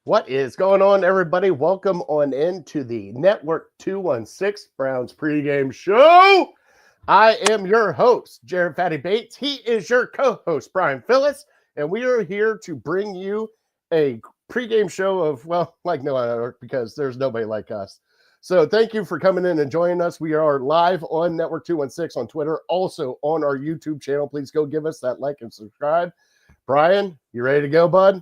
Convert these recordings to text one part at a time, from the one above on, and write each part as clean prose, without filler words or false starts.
What is going on, everybody? Welcome on into the Network 216 Browns pregame show. I am your host, Jared Fatty Bates. He is your co-host, Brian Phillips, and we are here to bring you a pregame show of, well, like no other, because there's nobody like us. So thank you for coming in and joining us. We are live on Network 216 on Twitter, also on our YouTube channel. Please go give us that like and subscribe. Brian, you ready to go, bud?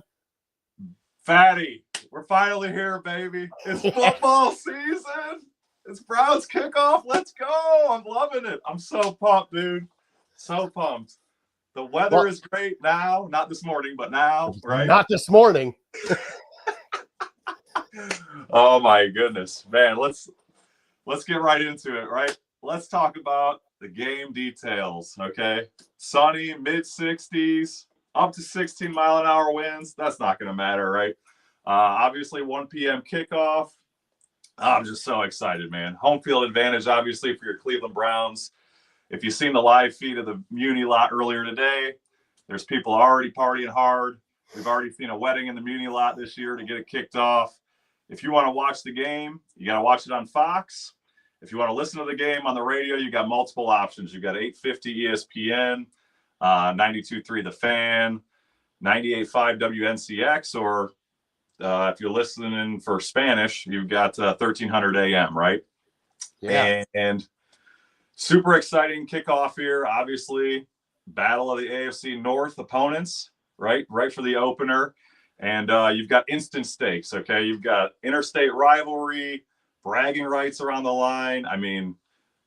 Fatty, we're finally here, baby. It's football season. It's Browns kickoff. Let's go. I'm loving it. I'm so pumped, dude. So pumped. The weather is great now. Not this morning, but now, right? Not this morning. Oh my goodness, man. Let's get right into it, right? Let's talk about the game details, okay? Sunny, mid-60s, up to 16-mile-an-hour winds. That's not going to matter, right? Obviously, 1 p.m. kickoff. I'm just so excited, man. Home field advantage, obviously, for your Cleveland Browns. If you've seen the live feed of the Muni lot earlier today, there's people already partying hard. We've already seen a wedding in the Muni lot this year to get it kicked off. If you want to watch the game, you got to watch it on Fox. If you want to listen to the game on the radio, you got multiple options. You've got 850 ESPN, 92.3 The Fan, 98.5 WNCX, or if you're listening for Spanish, you've got 1300 AM, right? Yeah. And super exciting kickoff here. Obviously, battle of the AFC North opponents, right? Right for the opener. And you've got instant stakes, okay? You've got interstate rivalry, bragging rights are on the line. I mean,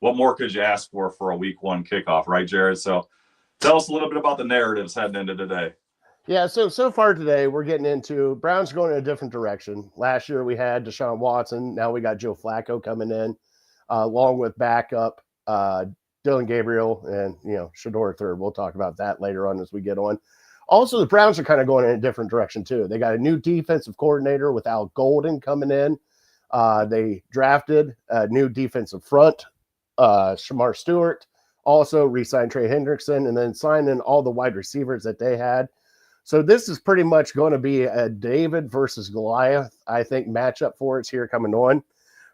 what more could you ask for a week one kickoff, right, Jared? So tell us a little bit about the narratives heading into today. Yeah, so far today, we're getting into Browns going in a different direction. Last year, we had Deshaun Watson. Now we got Joe Flacco coming in, along with backup Dylan Gabriel and, Shador third. We'll talk about that later on as we get on. Also, the Browns are kind of going in a different direction, too. They got a new defensive coordinator with Al Golden coming in. They drafted a new defensive front, Shamar Stewart. Also re-signed Trey Hendrickson and then signed in all the wide receivers that they had. So this is pretty much going to be a David versus Goliath, I think, matchup for us here coming on.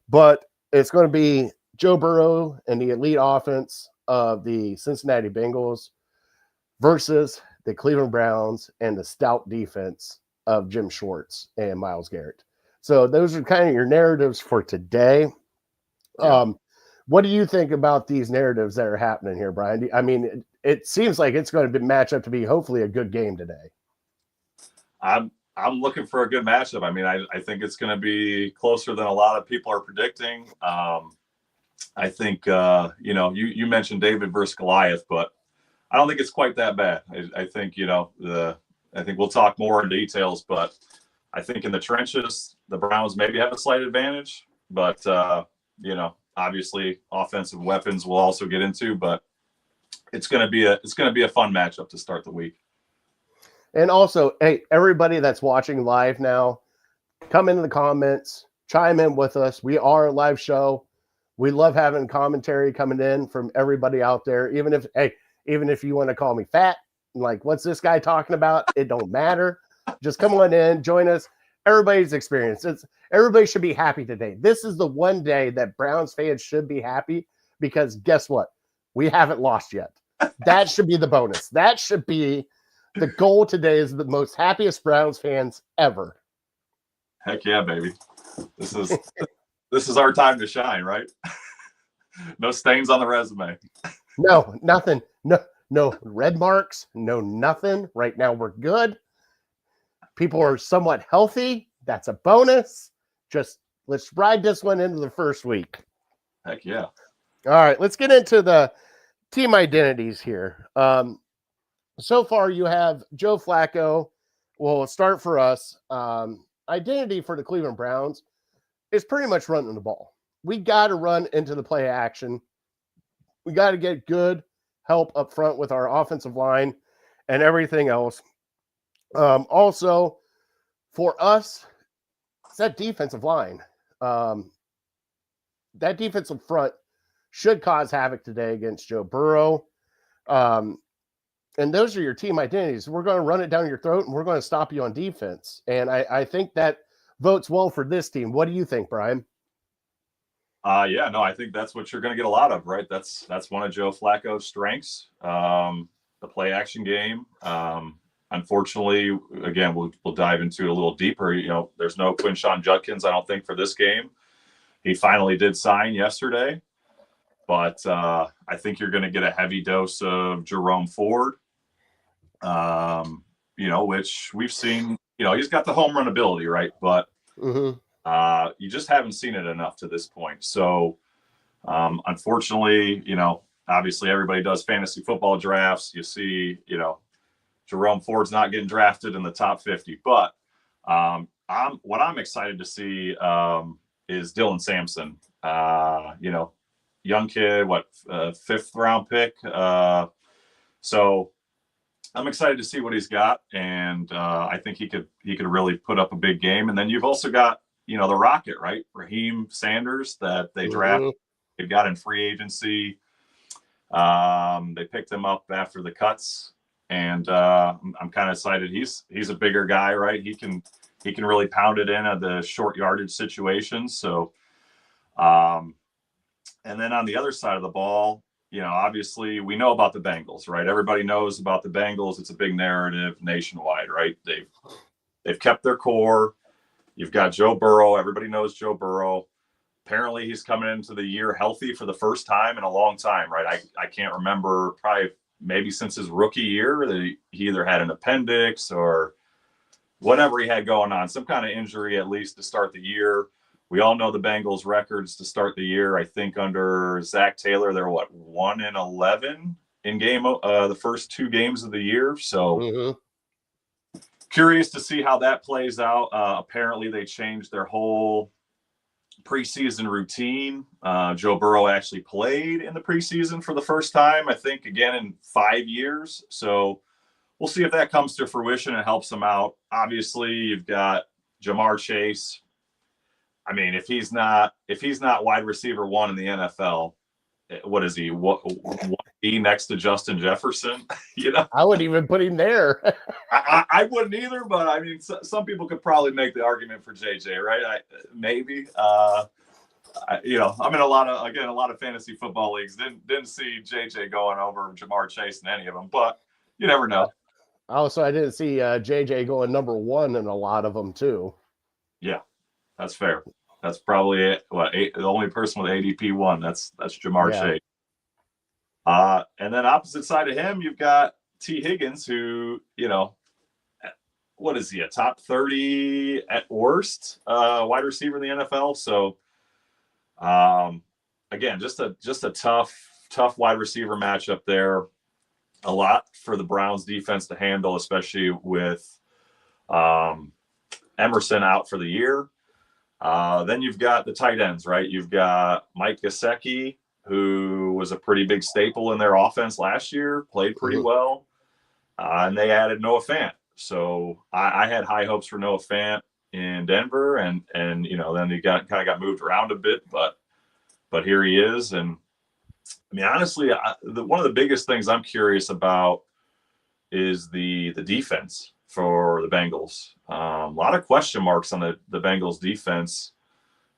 But it's going to be Joe Burrow and the elite offense of the Cincinnati Bengals versus the Cleveland Browns and the stout defense of Jim Schwartz and Myles Garrett. So those are kind of your narratives for today. Yeah. What do you think about these narratives that are happening here, Brian? I mean, it seems like it's going to match up to be hopefully a good game today. I'm looking for a good matchup. I mean, I think it's going to be closer than a lot of people are predicting. I think, you mentioned David versus Goliath, but I don't think it's quite that bad. I think, I think we'll talk more in details, but I think in the trenches, the Browns maybe have a slight advantage, but, obviously offensive weapons we'll also get into, but it's going to be a fun matchup to start the week. And also, hey, everybody that's watching live now, come into the comments, chime in with us. We are a live show. We love having commentary coming in from everybody out there. Even if you want to call me fat, like, what's this guy talking about? It don't matter. Just come on in, join us. Everybody's experience. Everybody should be happy today. This is the one day that Browns fans should be happy because guess what? We haven't lost yet. That should be the bonus. That should be the goal today is the most happiest Browns fans ever. Heck yeah, baby. This is our time to shine, right? No stains on the resume. No, nothing. No red marks. No nothing. Right now we're good. People are somewhat healthy. That's a bonus. Just let's ride this one into the first week. Heck yeah. All right, let's get into the team identities here. So far, you have Joe Flacco. We'll start for us. Identity for the Cleveland Browns is pretty much running the ball. We got to run into the play action. We got to get good help up front with our offensive line and everything else. Also, for us, it's that defensive line. That defensive front should cause havoc today against Joe Burrow. And those are your team identities. We're going to run it down your throat, and we're going to stop you on defense. And I think that votes well for this team. What do you think, Brian? Yeah, no, I think that's what you're going to get a lot of, right? That's one of Joe Flacco's strengths, the play action game. Unfortunately, again, we'll dive into it a little deeper. There's no Quinshon Judkins, I don't think, for this game. He finally did sign yesterday, but I think you're going to get a heavy dose of Jerome Ford, which we've seen. He's got the home run ability, right? But you just haven't seen it enough to this point. So, unfortunately, obviously everybody does fantasy football drafts. You see, Jerome Ford's not getting drafted in the top 50, but what I'm excited to see is Dylan Sampson. Young kid, fifth round pick. So I'm excited to see what he's got, and I think he could really put up a big game. And then you've also got the Rocket, right? Raheem Sanders that they drafted. They got in free agency. They picked him up after the cuts. And I'm kind of excited. He's a bigger guy, right? He can really pound it in at the short yardage situations. So, and then on the other side of the ball, obviously we know about the Bengals, right? Everybody knows about the Bengals. It's a big narrative nationwide, right? They've kept their core. You've got Joe Burrow. Everybody knows Joe Burrow. Apparently, he's coming into the year healthy for the first time in a long time, right? I can't remember, probably maybe since his rookie year, that he either had an appendix or whatever he had going on, some kind of injury at least to start the year. We all know the Bengals records to start the year. I think under Zach Taylor, they're 1-11 in the first 2 games of the year. So curious to see how that plays out. Apparently they changed their whole preseason routine. Joe Burrow actually played in the preseason for the first time, I think, again in 5 years. So we'll see if that comes to fruition and helps him out. Obviously, you've got Ja'Marr Chase. I mean, if he's not wide receiver 1 in the NFL, what is he? What he next to Justin Jefferson? I wouldn't even put him there. I wouldn't either, but I mean, some people could probably make the argument for JJ, right? Maybe. I'm in a lot of fantasy football leagues. Didn't see JJ going over Ja'Marr Chase in any of them, but you never know. Also, I didn't see JJ going number 1 in a lot of them too. Yeah, that's fair. That's probably the only person with ADP 1. That's Ja'Marr Chase. And then opposite side of him, you've got T. Higgins, who, what is he, a top 30 at worst wide receiver in the NFL? So, again, just a tough wide receiver matchup there. A lot for the Browns defense to handle, especially with Emerson out for the year. Then you've got the tight ends, right? You've got Mike Gesicki, who was a pretty big staple in their offense last year, played pretty well. And they added Noah Fant. So I had high hopes for Noah Fant in Denver, and then he kind of got moved around a bit, but here he is. And I mean, honestly, one of the biggest things I'm curious about is the defense for the Bengals. A lot of question marks on the Bengals defense.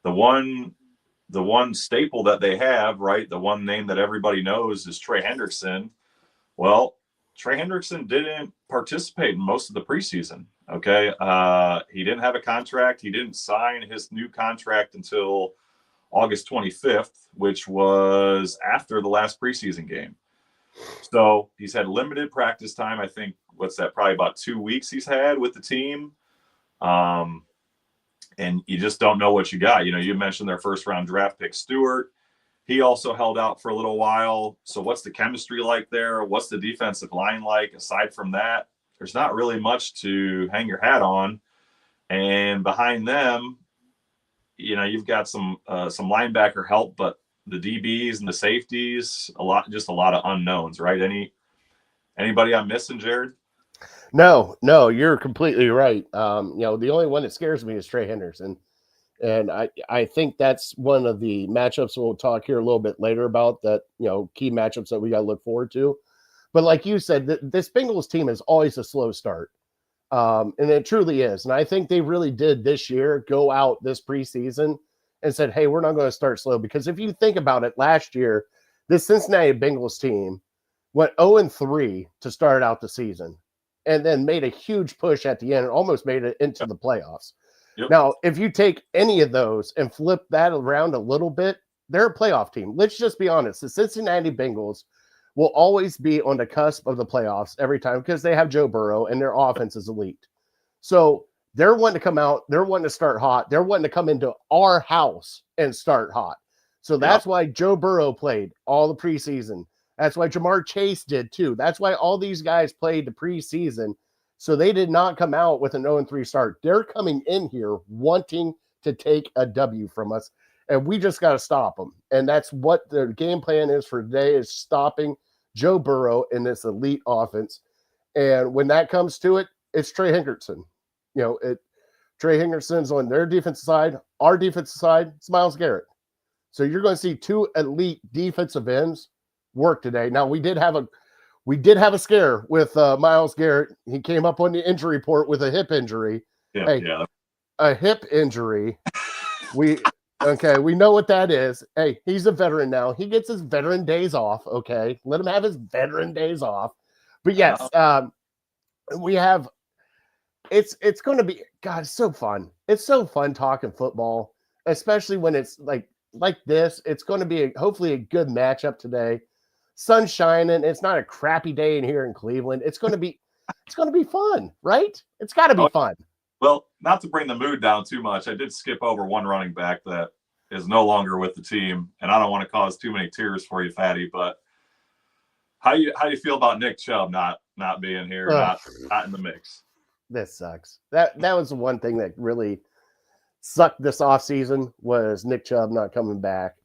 The one staple that they have, right, the one name that everybody knows is Trey Hendrickson. Well, Trey Hendrickson didn't participate in most of the preseason, okay? He didn't have a contract. He didn't sign his new contract until August 25th, which was after the last preseason game. So he's had limited practice time. I think, probably about 2 weeks he's had with the team. And you just don't know what you got. You mentioned their first round draft pick, Stewart. He also held out for a little while. So what's the chemistry like there? What's the defensive line like? Aside from that, there's not really much to hang your hat on. And behind them, you've got some linebacker help, but the DBs and the safeties, a lot of unknowns, right? Anybody I'm missing, Jared? No, you're completely right. The only one that scares me is Trey Henderson. And I think that's one of the matchups we'll talk here a little bit later about, that, key matchups that we got to look forward to. But like you said, this Bengals team is always a slow start. And it truly is. And I think they really did this year go out this preseason and said, hey, we're not going to start slow. Because if you think about it, last year, this Cincinnati Bengals team went 0-3 to start out the season and then made a huge push at the end and almost made it into the playoffs. Yep. Now, if you take any of those and flip that around a little bit, they're a playoff team. Let's just be honest. The Cincinnati Bengals will always be on the cusp of the playoffs every time because they have Joe Burrow and their offense is elite. So they're wanting to come out. They're wanting to start hot. They're wanting to come into our house and start hot. So that's why Joe Burrow played all the preseason. That's why Jamar Chase did too. That's why all these guys played the preseason. So they did not come out with an 0-3 start. They're coming in here wanting to take a W from us, and we just got to stop them. And that's what their game plan is for today, is stopping Joe Burrow in this elite offense. And when that comes to it, it's Trey Hendrickson. Trey Hendrickson's on their defensive side. Our defensive side, it's Myles Garrett. So you're going to see two elite defensive ends work today. Now, we did have a scare with Myles Garrett. He came up on the injury report with a hip injury. A hip injury. We know what that is. Hey, he's a veteran now. He gets his veteran days off. Okay, let him have his veteran days off. But yes, we have. It's going to be, God, it's so fun. It's so fun talking football, especially when it's like this. It's going to be hopefully a good matchup today. Sun shining. It's not a crappy day in here in Cleveland. It's going to be fun, right? It's got to be fun. Well, not to bring the mood down too much, I did skip over one running back that is no longer with the team, and I don't want to cause too many tears for you, Fatty. But how you feel about Nick Chubb not being here, not in the mix? This sucks. That was the one thing that really sucked this offseason, was Nick Chubb not coming back.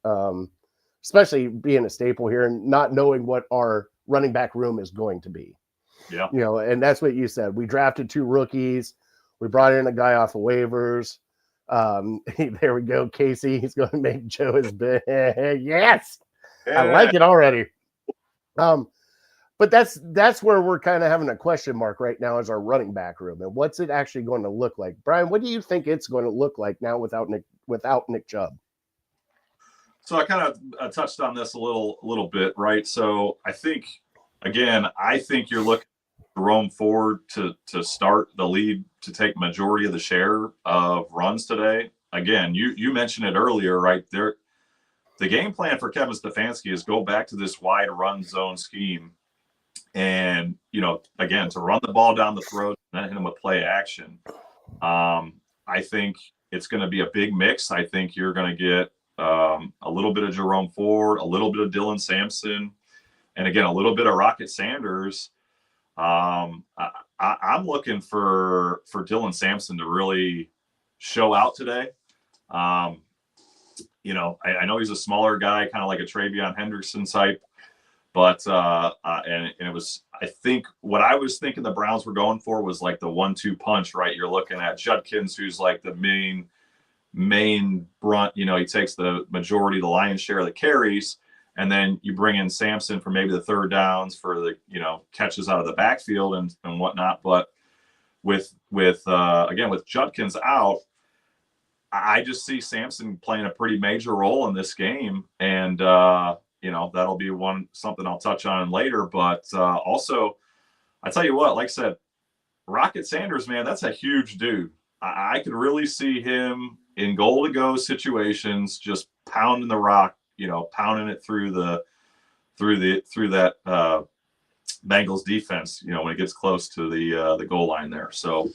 Especially being a staple here and not knowing what our running back room is going to be. Yeah. And that's what you said. We drafted 2 rookies. We brought in a guy off of waivers. There we go, Casey. He's going to make Joe his big. Yes. I like it already. But that's where we're kind of having a question mark right now, is our running back room. And what's it actually going to look like? Brian, what do you think it's going to look like now without Nick Chubb? So I kind of touched on this a little bit, right? So I think you're looking at Jerome Ford to start the lead, to take majority of the share of runs today. Again, you mentioned it earlier, right? The game plan for Kevin Stefanski is go back to this wide run zone scheme. And, again, to run the ball down the throat and then hit him with play action. I think it's going to be a big mix. I think you're going to get a little bit of Jerome Ford, a little bit of Dylan Sampson, and again, a little bit of Rocket Sanders. I'm looking for Dylan Sampson to really show out today. I know he's a smaller guy, kind of like a Travion Hendrickson type, but and it was, I think what I was thinking the Browns were going for was like the 1-2 punch, right? You're looking at Judkins, who's like the main brunt, he takes the majority, the lion's share of the carries, and then you bring in Sampson for maybe the third downs, for the catches out of the backfield and whatnot. But with Judkins out, I just see Sampson playing a pretty major role in this game, and that'll be something I'll touch on later. But also, I tell you what, like I said, Rocket Sanders, man, that's a huge dude. I could really see him in goal-to-go situations, just pounding the rock, pounding it through that Bengals defense, when it gets close to the goal line there. So,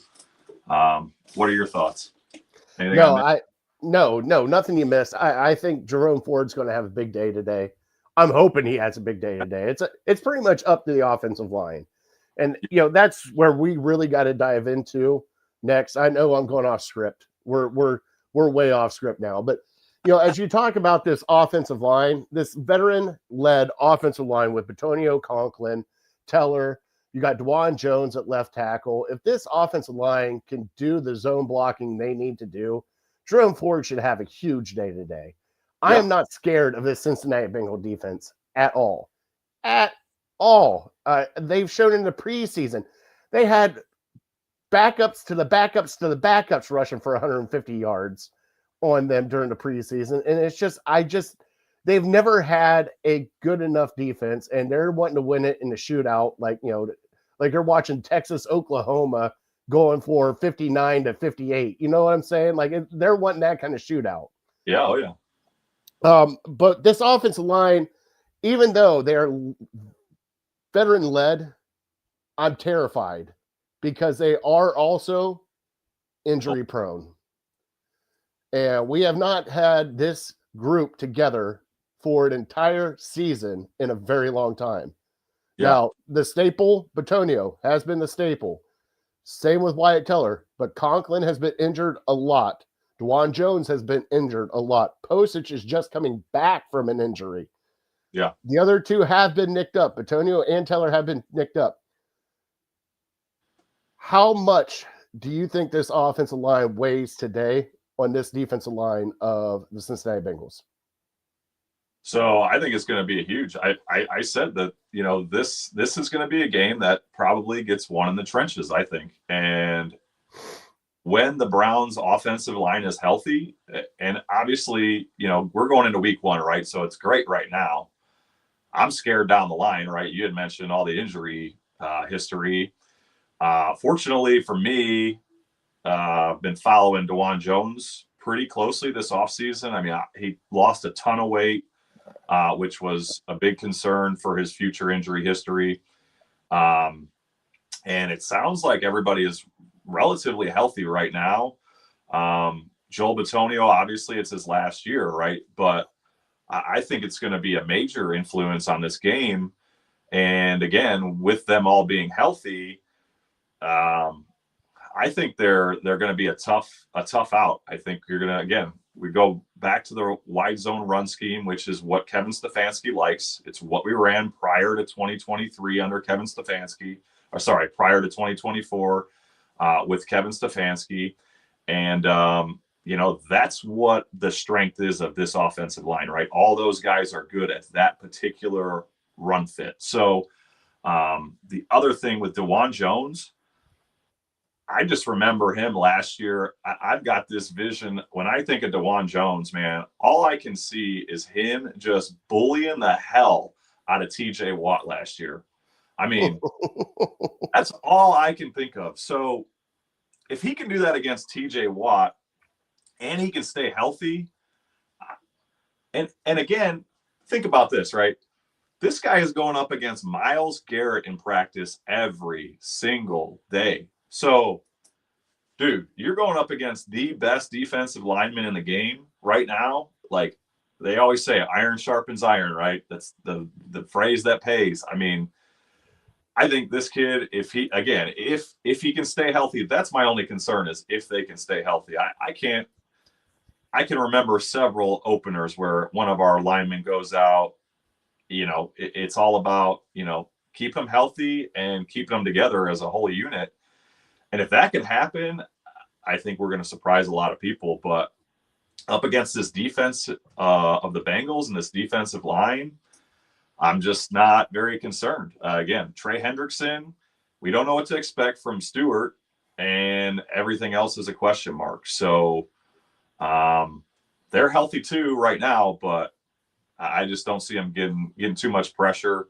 what are your thoughts? No, nothing you missed. I think Jerome Ford's going to have a big day today. I'm hoping he has a big day today. It's pretty much up to the offensive line, and that's where we really got to dive into next. I know I'm going off script. We're way off script now, but as you talk about this offensive line, this veteran-led offensive line with Bitonio, Conklin, Teller, you got Dwan Jones at left tackle. If this offensive line can do the zone blocking they need to do, Jerome Ford should have a huge day today. I am not scared of this Cincinnati Bengal defense at all. At all. They've shown in the preseason. They had backups to the backups to the backups rushing for 150 yards on them during the preseason. And it's just, they've never had a good enough defense, and they're wanting to win it in the shootout. Like, like you're watching Texas, Oklahoma going for 59-58. You know what I'm saying? Like they're wanting that kind of shootout. Yeah. Oh yeah. But this offensive line, even though they're veteran led, I'm terrified because they are also injury prone. And we have not had this group together for an entire season in a very long time. Yeah. Now, the staple, Bitonio, has been the staple. Same with Wyatt Teller, but Conklin has been injured a lot. Dwan Jones has been injured a lot. Postage is just coming back from an injury. Yeah. The other two have been nicked up. Bitonio and Teller have been nicked up. How much do you think this offensive line weighs today on this defensive line of the Cincinnati Bengals? So I think it's going to be a huge. I said that this is going to be a game that probably gets won in the trenches. I think, and when the Browns' offensive line is healthy, and obviously we're going into week 1, right? So it's great right now. I'm scared down the line, right? You had mentioned all the injury history. Fortunately for me, I've been following Dwan Jones pretty closely this offseason. I mean, he lost a ton of weight. Which was a big concern for his future injury history. And it sounds like everybody is relatively healthy right now. Joel Bitonio, obviously it's his last year, right? But I think it's going to be a major influence on this game. And again, with them all being healthy, I think they're going to be a tough out. I think you're going to, again, we go back to the wide zone run scheme, which is what Kevin Stefanski likes. It's what we ran prior to 2023 under Kevin Stefanski, prior to 2024 with Kevin Stefanski. And, that's what the strength is of this offensive line, right? All those guys are good at that particular run fit. So the other thing with Dwan Jones, I just remember him last year. I've got this vision. When I think of Dwan Jones, man, all I can see is him just bullying the hell out of TJ Watt last year. I mean, that's all I can think of. So if he can do that against TJ Watt and he can stay healthy, and again, think about this, right? This guy is going up against Myles Garrett in practice every single day. So, dude, you're going up against the best defensive lineman in the game right now. Like they always say, iron sharpens iron, right? That's the phrase that pays. I mean, I think this kid, if he can stay healthy, that's my only concern is if they can stay healthy. I can remember several openers where one of our linemen goes out. It's all about, keep them healthy and keep them together as a whole unit. And if that can happen, I think we're going to surprise a lot of people. But up against this defense of the Bengals and this defensive line, I'm just not very concerned. Again, Trey Hendrickson, we don't know what to expect from Stewart, and everything else is a question mark. So they're healthy too right now, but I just don't see them getting too much pressure.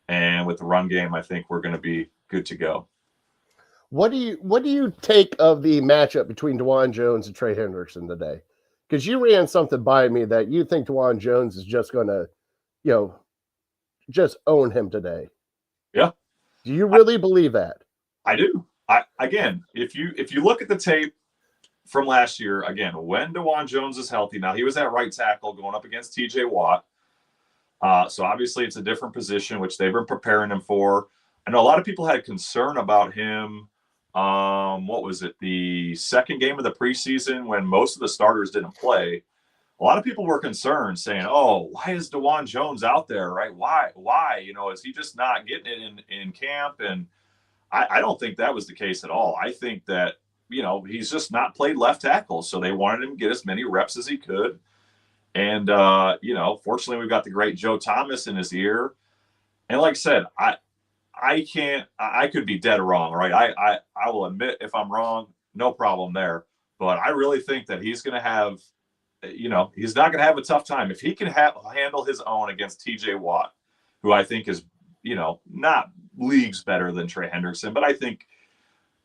And with the run game, I think we're going to be good to go. What do you take of the matchup between Dwan Jones and Trey Hendrickson today? Because you ran something by me that you think Dwan Jones is just going to, just own him today. Yeah. Do you really believe that? I do. Again, if you look at the tape from last year, again, when Dwan Jones is healthy, now he was at right tackle going up against TJ Watt. So obviously it's a different position, which they've been preparing him for. I know a lot of people had concern about him. What was it? The second game of the preseason when most of the starters didn't play. A lot of people were concerned saying, oh, why is Dwan Jones out there, right? Why? Is he just not getting it in camp? And I don't think that was the case at all. I think that, he's just not played left tackle. So they wanted him to get as many reps as he could. And, fortunately we've got the great Joe Thomas in his ear. And like I said, I could be dead wrong, right? I will admit if I'm wrong, no problem there. But I really think that he's going to have, he's not going to have a tough time if he can handle his own against TJ Watt, who I think is, not leagues better than Trey Hendrickson, but I think,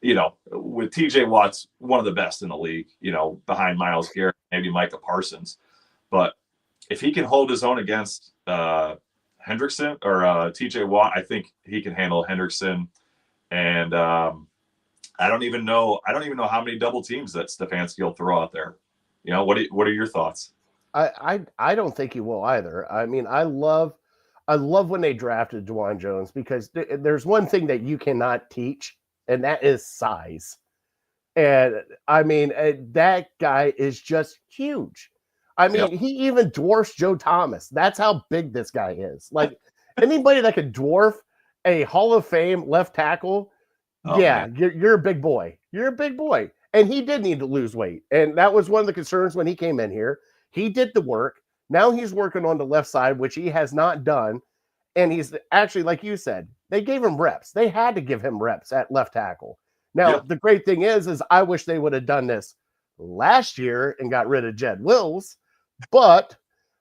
with TJ Watt's one of the best in the league, behind Myles Garrett, maybe Micah Parsons. But if he can hold his own against Hendrickson or TJ Watt, I think he can handle Hendrickson. And I don't even know how many double teams that Stefanski will throw out there. What are your thoughts? I don't think he will either. I mean, I love when they drafted Dawand Jones because there's one thing that you cannot teach, and that is size. And I mean, that guy is just huge. I mean, He even dwarfs Joe Thomas. That's how big this guy is. Like anybody that could dwarf a Hall of Fame left tackle, you're a big boy. You're a big boy. And he did need to lose weight. And that was one of the concerns when he came in here. He did the work. Now he's working on the left side, which he has not done. And he's actually, like you said, they gave him reps. They had to give him reps at left tackle. Now, the great thing is I wish they would have done this last year and got rid of Jed Wills, but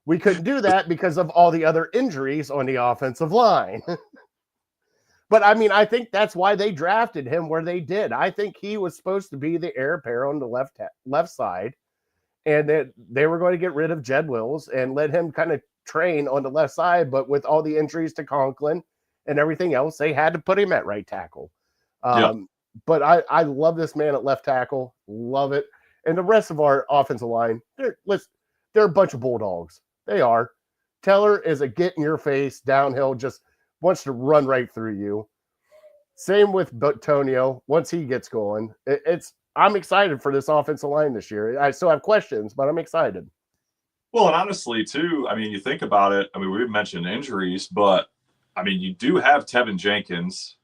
we couldn't do that because of all the other injuries on the offensive line. But I mean, I think that's why they drafted him where they did. I think he was supposed to be the heir apparent on the left side, and that they were going to get rid of Jed Wills and let him kind of train on the left side. But with all the injuries to Conklin and everything else, they had to put him at right tackle. But I love this man at left tackle. Love it. And the rest of our offensive line, they're a bunch of bulldogs. They are. Teller is a get in your face downhill, just wants to run right through you. Same with Tonio. Once he gets going, I'm excited for this offensive line this year. I still have questions, but I'm excited. Well, and honestly, too, I mean, you think about it. I mean, we've mentioned injuries, but I mean, you do have Tevin Jenkins,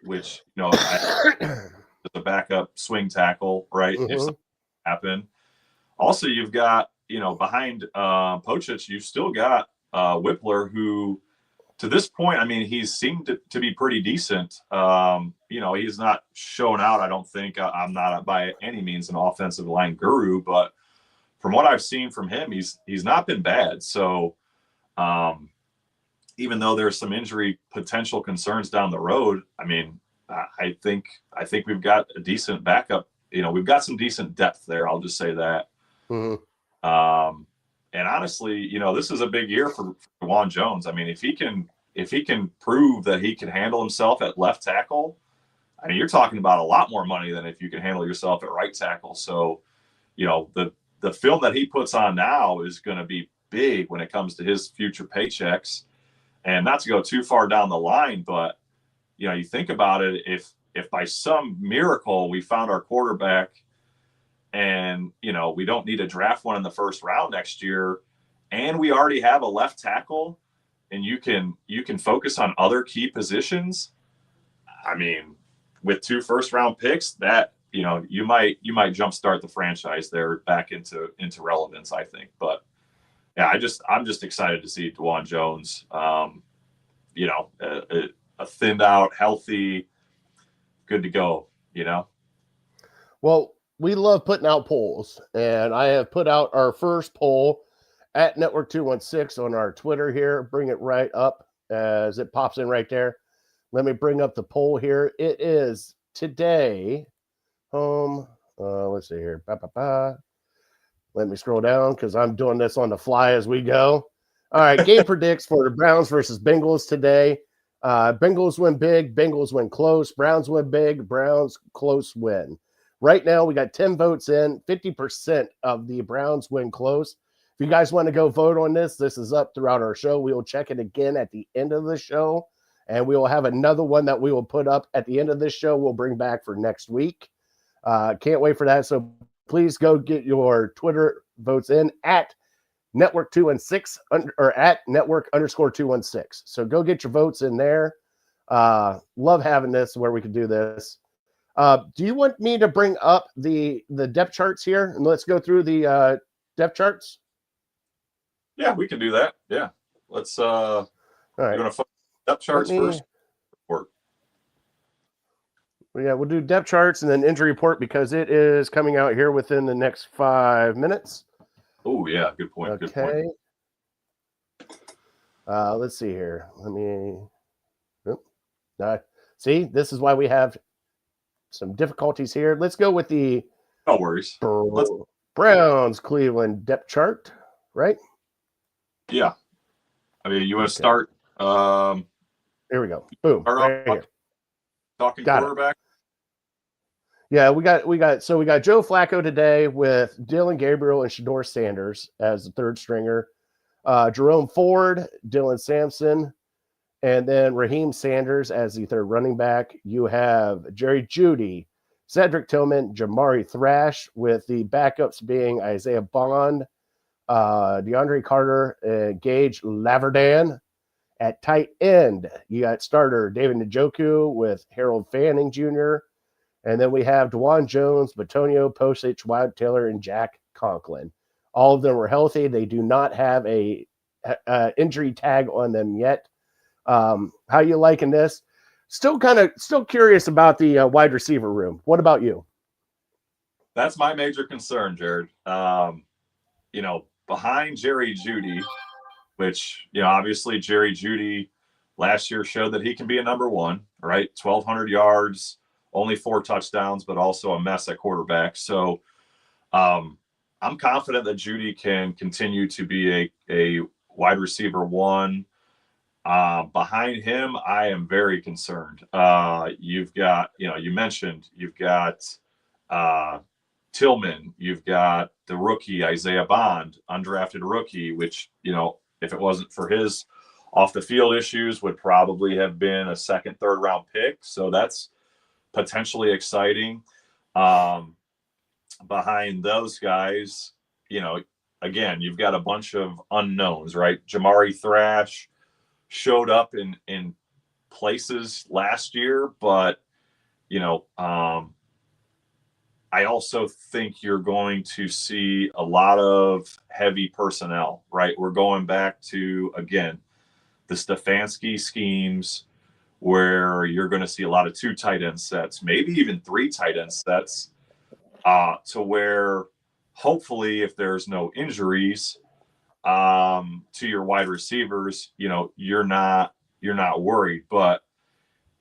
which is a backup swing tackle, right? If something happen. Also, you've got behind Pocic, you've still got Whippler, who to this point, I mean, he's seemed to be pretty decent. He's not shown out. I don't think I'm not by any means an offensive line guru, but from what I've seen from him, he's not been bad. So even though there's some injury potential concerns down the road, I mean, I think we've got a decent backup. We've got some decent depth there. I'll just say that. And honestly, this is a big year for Dawand Jones. I mean, if he can prove that he can handle himself at left tackle, I mean, you're talking about a lot more money than if you can handle yourself at right tackle. So, the film that he puts on now is going to be big when it comes to his future paychecks. And not to go too far down the line, but you think about it, if by some miracle we found our quarterback and we don't need to draft one in the first round next year, and we already have a left tackle, and you can focus on other key positions. I mean, with 2 first-round picks, that you might jumpstart the franchise there back into relevance, I think. But yeah, I'm just excited to see Dawand Jones. A thinned out, healthy, good to go. Well, we love putting out polls, and I have put out our first poll at Network 216 on our Twitter here. Bring it right up as it pops in right there. Let me bring up the poll here. It is today. Let's see here. Let me scroll down because I'm doing this on the fly as we go. All right, game predicts for the Browns versus Bengals today. Bengals win big, Bengals win close, Browns win big, Browns close win. Right now, we got 10 votes in, 50% of the Browns win close. If you guys want to go vote on this is up throughout our show. We will check it again at the end of the show, and we will have another one that we will put up at the end of this show. We'll bring back for next week. Can't wait for that. So please go get your Twitter votes in at Network 216 or at Network _216. So go get your votes in there. Love having this where we can do this. Do you want me to bring up the depth charts here and let's go through the depth charts? Yeah, we can do that. Yeah, let's. All right. You want to depth charts first? we'll do depth charts and then injury report because it is coming out here within the next 5 minutes. Oh, yeah. Good point. Okay. Good point. Let's see here. Let me. See, this is why we have some difficulties here. Let's go with the No worries. Browns Cleveland depth chart, right? Yeah. I mean, you want to start? Here we go. Boom. Right here. Talking quarterback. Yeah, we got Joe Flacco today with Dylan Gabriel and Shedeur Sanders as the third stringer, Jerome Ford, Dylan Sampson, and then Raheem Sanders as the third running back. You have Jerry Jeudy, Cedric Tillman, Jamari Thrash, with the backups being Isaiah Bond, DeAndre Carter, and Gage Laverdan. At tight end, you got starter David Njoku with Harold Fanning Jr., and then we have DeJuan Jones, Batonio, Posich, Wyatt Taylor, and Jack Conklin. All of them were healthy. They do not have a injury tag on them yet. How you liking this? Still curious about the wide receiver room. What about you? That's my major concern, Jared. Behind Jerry Jeudy, which, obviously Jerry Jeudy last year showed that he can be a number one, right? 1,200 yards, only 4 touchdowns, but also a mess at quarterback. So I'm confident that Jeudy can continue to be a wide receiver one. Behind him, I am very concerned. You've got, you mentioned you've got Tillman, you've got the rookie Isaiah Bond, undrafted rookie, which, if it wasn't for his off the field issues, would probably have been a second, third round pick. So that's potentially exciting. Behind those guys, again, you've got a bunch of unknowns, right? Jamari Thrash showed up in places last year, but I also think you're going to see a lot of heavy personnel, right? We're going back to, again, the Stefanski schemes where you're going to see a lot of 2 tight end sets, maybe even 3 tight end sets, to where hopefully if there's no injuries to your wide receivers, you're not worried. But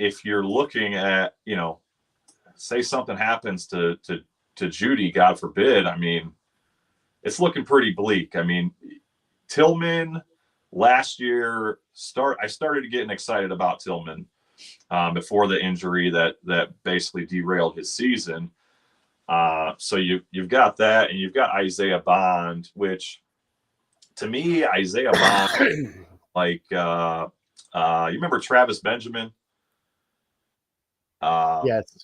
if you're looking at, say something happens to Jeudy, God forbid, I mean, it's looking pretty bleak. I mean, Tillman last year, I started getting excited about Tillman before the injury that basically derailed his season. So you've got that, and you've got Isaiah Bond, which to me, Isaiah Bond, like you remember Travis Benjamin? Yes,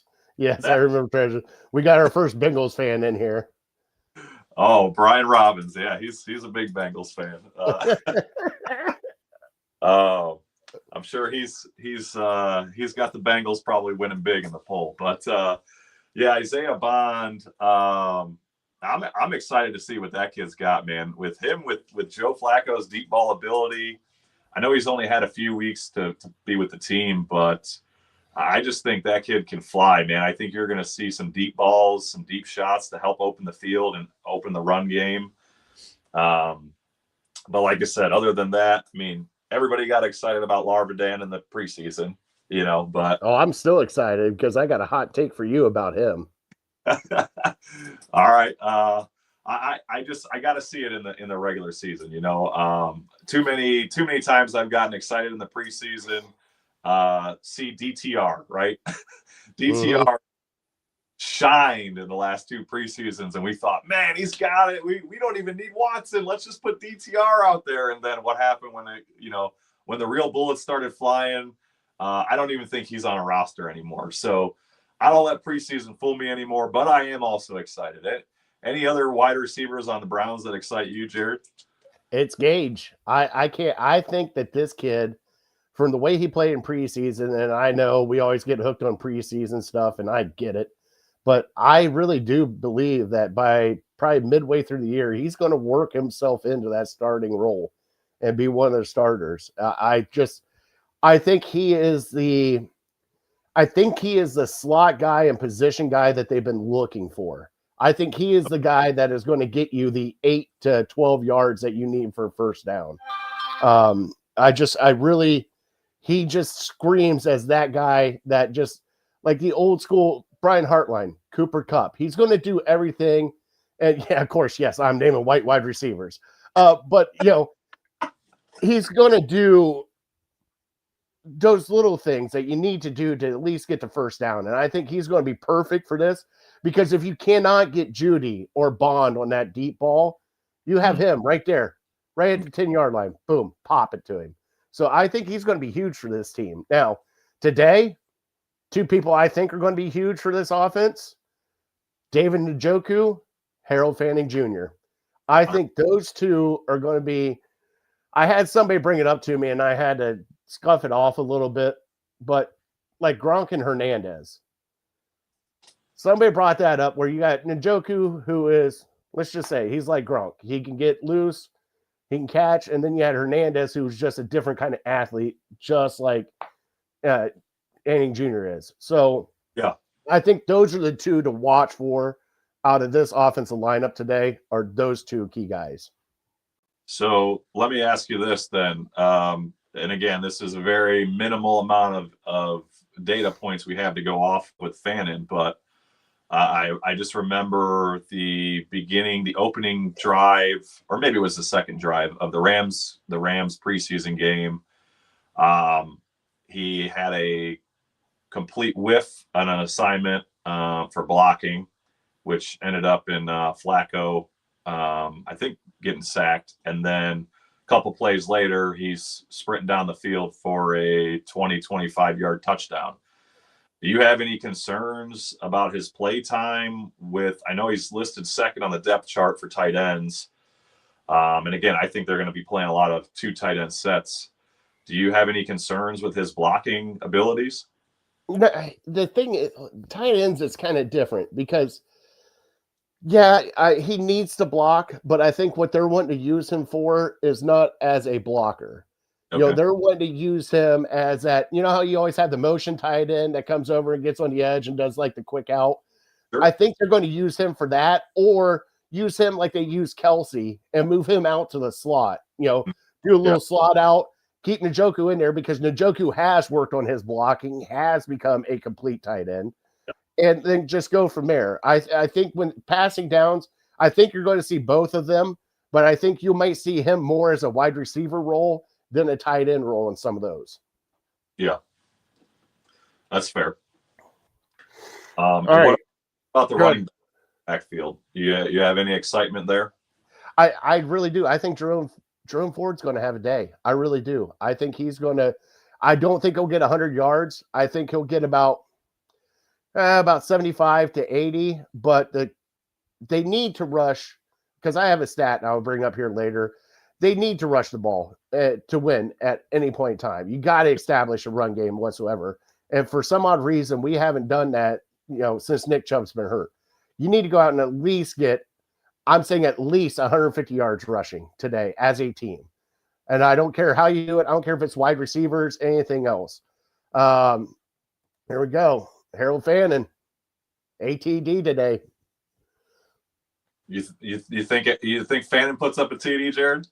I remember Travis. We got our first Bengals fan in here. Oh, Brian Robbins. Yeah, he's a big Bengals fan. I'm sure he's got the Bengals probably winning big in the poll. But yeah, Isaiah Bond. I'm excited to see what that kid's got, man. With him, with Joe Flacco's deep ball ability. I know he's only had a few weeks to be with the team, but I just think that kid can fly, man. I think you're going to see some deep balls, some deep shots to help open the field and open the run game. But like I said, other than that, I mean, everybody got excited about Laverdan in the preseason, but. Oh, I'm still excited because I got a hot take for you about him. All right. I got to see it in the regular season, too many times I've gotten excited in the preseason. See DTR, right? DTR shined in the last 2 preseasons, and we thought, man, he's got it. We don't even need Watson. Let's just put DTR out there. And then what happened when when the real bullets started flying? I don't even think he's on a roster anymore. So I don't let preseason fool me anymore. But I am also excited. Any other wide receivers on the Browns that excite you, Jared? It's Gage. I think that this kid, from the way he played in preseason, and I know we always get hooked on preseason stuff, and I get it, but I really do believe that by probably midway through the year, he's going to work himself into that starting role and be one of the starters. I think he is I think he is the slot guy and position guy that they've been looking for. I think he is the guy that is going to get you the 8 to 12 yards that you need for first down. He just screams as that guy that just like the old school Brian Hartline, Cooper Kupp. He's going to do everything. And yeah, of course, yes, I'm naming white wide receivers. But, he's going to do those little things that you need to do to at least get the first down. And I think he's going to be perfect for this because if you cannot get Judy or Bond on that deep ball, you have him right there, right at the 10-yard line. Boom, pop it to him. So I think he's going to be huge for this team. Now, today, two people I think are going to be huge for this offense, David Njoku, Harold Fanning Jr. I think those two are going to be – I had somebody bring it up to me, and I had to scuff it off a little bit, but like Gronk and Hernandez. Somebody brought that up where you got Njoku, who is, let's just say, he's like Gronk. He can get loose, he can catch, and then you had Hernandez, who's just a different kind of athlete, just like Fanning Jr. is. So yeah, I think those are the two to watch for out of this offensive lineup today are those two key guys. So let me ask you this then. And again, this is a very minimal amount of data points we have to go off with Fannin, but I just remember the opening drive, or maybe it was the second drive of the Rams preseason game. He had a complete whiff on an assignment for blocking, which ended up in Flacco, I think, getting sacked. And then a couple plays later, he's sprinting down the field for a 25-yard touchdown. Do you have any concerns about his play time I know he's listed second on the depth chart for tight ends. And again, I think they're going to be playing a lot of 2 tight end sets. Do you have any concerns with his blocking abilities? The thing is, tight ends is kind of different because, he needs to block, but I think what they're wanting to use him for is not as a blocker. Okay. They're wanting to use him as that, how you always have the motion tight end that comes over and gets on the edge and does like the quick out. Sure. I think they're going to use him for that, or use him like they use Kelsey and move him out to the slot, do a little slot out, keep Njoku in there because Njoku has worked on his blocking, has become a complete tight end, and then just go from there. I think when passing downs, I think you're going to see both of them, but I think you might see him more as a wide receiver role than a tight end role in some of those. Yeah, that's fair. All right. What about the running backfield? You have any excitement there? I really do. I think Jerome Ford's going to have a day. I really do. I think he's going to. I don't think he'll get 100 yards. I think he'll get about 75 to 80. But they need to rush because I have a stat I'll bring up here later. They need to rush the ball to win at any point in time. You got to establish a run game whatsoever. And for some odd reason, we haven't done that, since Nick Chubb's been hurt. You need to go out and at least get, I'm saying at least 150 yards rushing today as a team. And I don't care how you do it. I don't care if it's wide receivers, anything else. Here we go. Harold Fannin, ATD today. You think Fannin puts up a TD, Jared?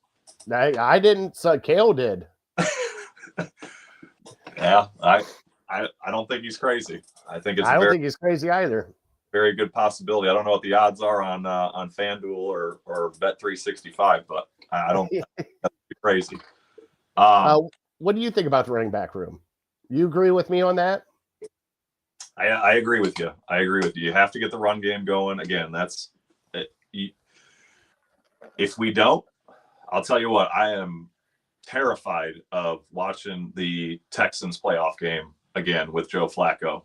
I didn't. So Kale did. Yeah, I don't think he's crazy. I think think he's crazy either. Very good possibility. I don't know what the odds are on FanDuel or Bet365, but I don't think that's crazy. What do you think about the running back room? You agree with me on that? I agree with you. You have to get the run game going. Again, that's it. If we don't, I'll tell you what, I am terrified of watching the Texans playoff game again with Joe Flacco.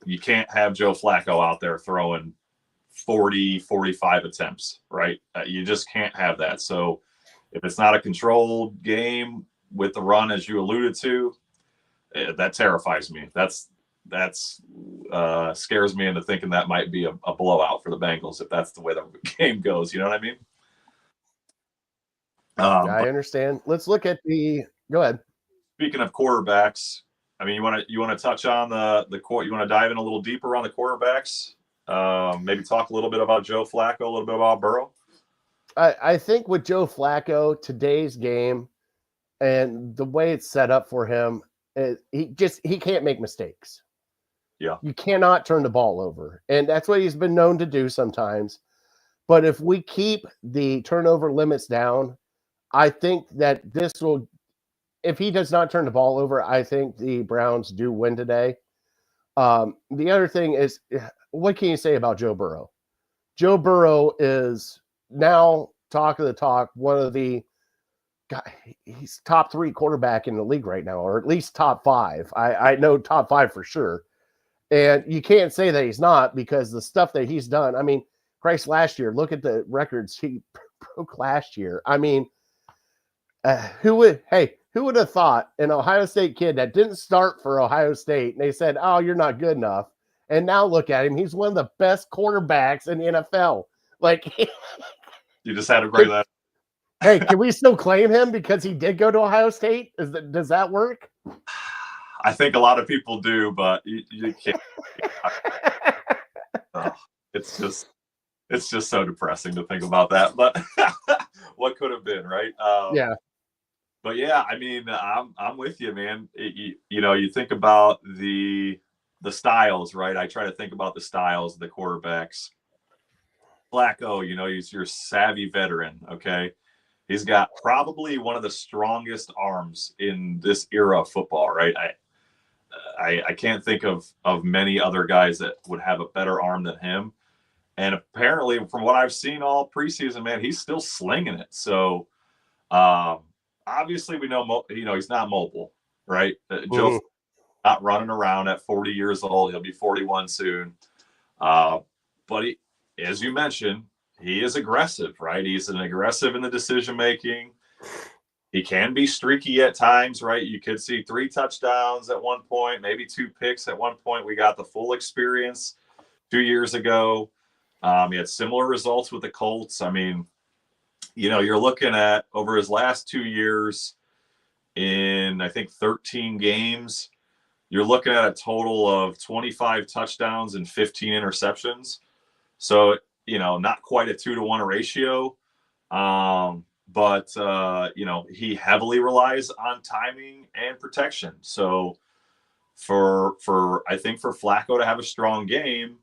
You can't have Joe Flacco out there throwing 40, 45 attempts, right? You just can't have that. So if it's not a controlled game with the run, as you alluded to, that terrifies me. That's scares me into thinking that might be a blowout for the Bengals if that's the way the game goes. You know what I mean? I understand. Let's look at go ahead. Speaking of quarterbacks, I mean, you want to touch on the court. You want to dive in a little deeper on the quarterbacks. Maybe talk a little bit about Joe Flacco, a little bit about Burrow. I think with Joe Flacco, today's game and the way it's set up for him, he can't make mistakes. Yeah. You cannot turn the ball over. And that's what he's been known to do sometimes. But if we keep the turnover limits down, I think that this will, if he does not turn the ball over, I think the Browns do win today. The other thing is, what can you say about Joe Burrow? Joe Burrow is now talk of the talk, one of the he's top 3 quarterback in the league right now, or at least top 5. I know top 5 for sure. And you can't say that he's not, because the stuff that he's done, I mean, Christ, last year, look at the records he broke last year. I mean, who would have thought an Ohio State kid that didn't start for Ohio State, and they said, oh, you're not good enough. And now look at him. He's one of the best quarterbacks in the NFL. Like, you just had a great laugh. Hey, can we still claim him because he did go to Ohio State? Does that work? I think a lot of people do, but you can't. It's just so depressing to think about that. But what could have been, right? Yeah. But yeah, I mean, I'm with you, man. You think about the styles, right? I try to think about the styles of the quarterbacks. Flacco, he's your savvy veteran. Okay. He's got probably one of the strongest arms in this era of football, right? I can't think of many other guys that would have a better arm than him. And apparently, from what I've seen all preseason, man, he's still slinging it. So, obviously, we know, he's not mobile, right? Joe's not running around at 40 years old. He'll be 41 soon. But he, as you mentioned, he is aggressive, right? He's an aggressive in the decision-making. He can be streaky at times, right? You could see 3 touchdowns at one point, maybe 2 picks at one point. We got the full experience 2 years ago. He had similar results with the Colts. I mean, you're looking at over his last 2 years in, I think, 13 games, you're looking at a total of 25 touchdowns and 15 interceptions. So, not quite a 2-to-1 ratio. But he heavily relies on timing and protection. So I think for Flacco to have a strong game,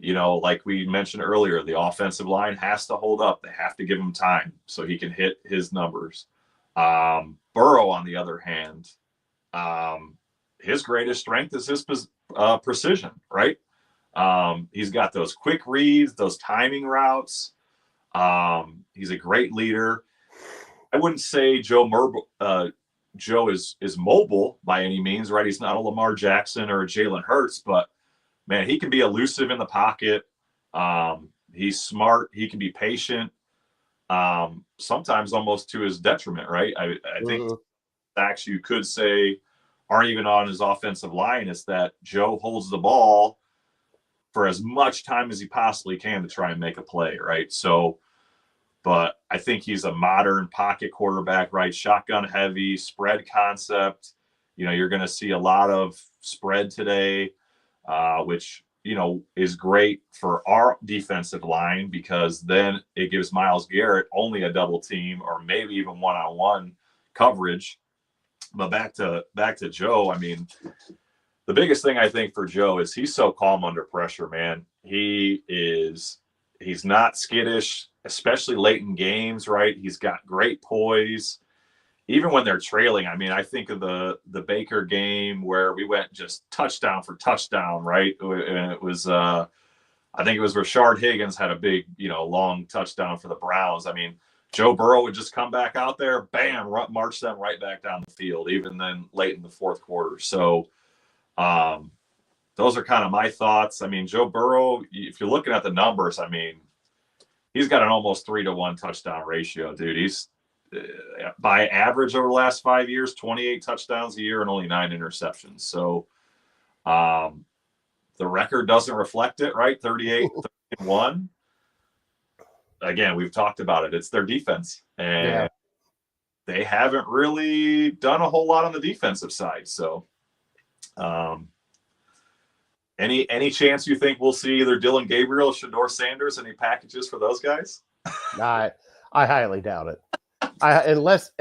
like we mentioned earlier, the offensive line has to hold up. They have to give him time so he can hit his numbers. Burrow, on the other hand, his greatest strength is his precision, right? He's got those quick reads, those timing routes. He's a great leader. I wouldn't say Joe is mobile by any means, right? He's not a Lamar Jackson or a Jalen Hurts, but man, he can be elusive in the pocket. He's smart. He can be patient. Sometimes almost to his detriment, right? I think facts you could say aren't even on his offensive line is that Joe holds the ball for as much time as he possibly can to try and make a play, right? So, but I think he's a modern pocket quarterback, right? Shotgun heavy, spread concept. You're going to see a lot of spread today, which, is great for our defensive line, because then it gives Myles Garrett only a double team or maybe even one-on-one coverage. But back to Joe, I mean, the biggest thing I think for Joe is he's so calm under pressure, man. He's not skittish, especially late in games, right? He's got great poise. Even when they're trailing, I mean, I think of the Baker game where we went just touchdown for touchdown, right? And it was, I think it was Rashard Higgins had a big, long touchdown for the Browns. I mean, Joe Burrow would just come back out there, bam, march them right back down the field, even then late in the fourth quarter. So those are kind of my thoughts. I mean, Joe Burrow, if you're looking at the numbers, I mean, he's got an almost 3-to-1 touchdown ratio, dude. He's by average over the last 5 years, 28 touchdowns a year and only 9 interceptions. So the record doesn't reflect it, right? 38-1. Again, we've talked about it. It's their defense. And they haven't really done a whole lot on the defensive side. So Um, any chance you think we'll see either Dylan Gabriel or Shador Sanders? Any packages for those guys? I highly doubt it. Unless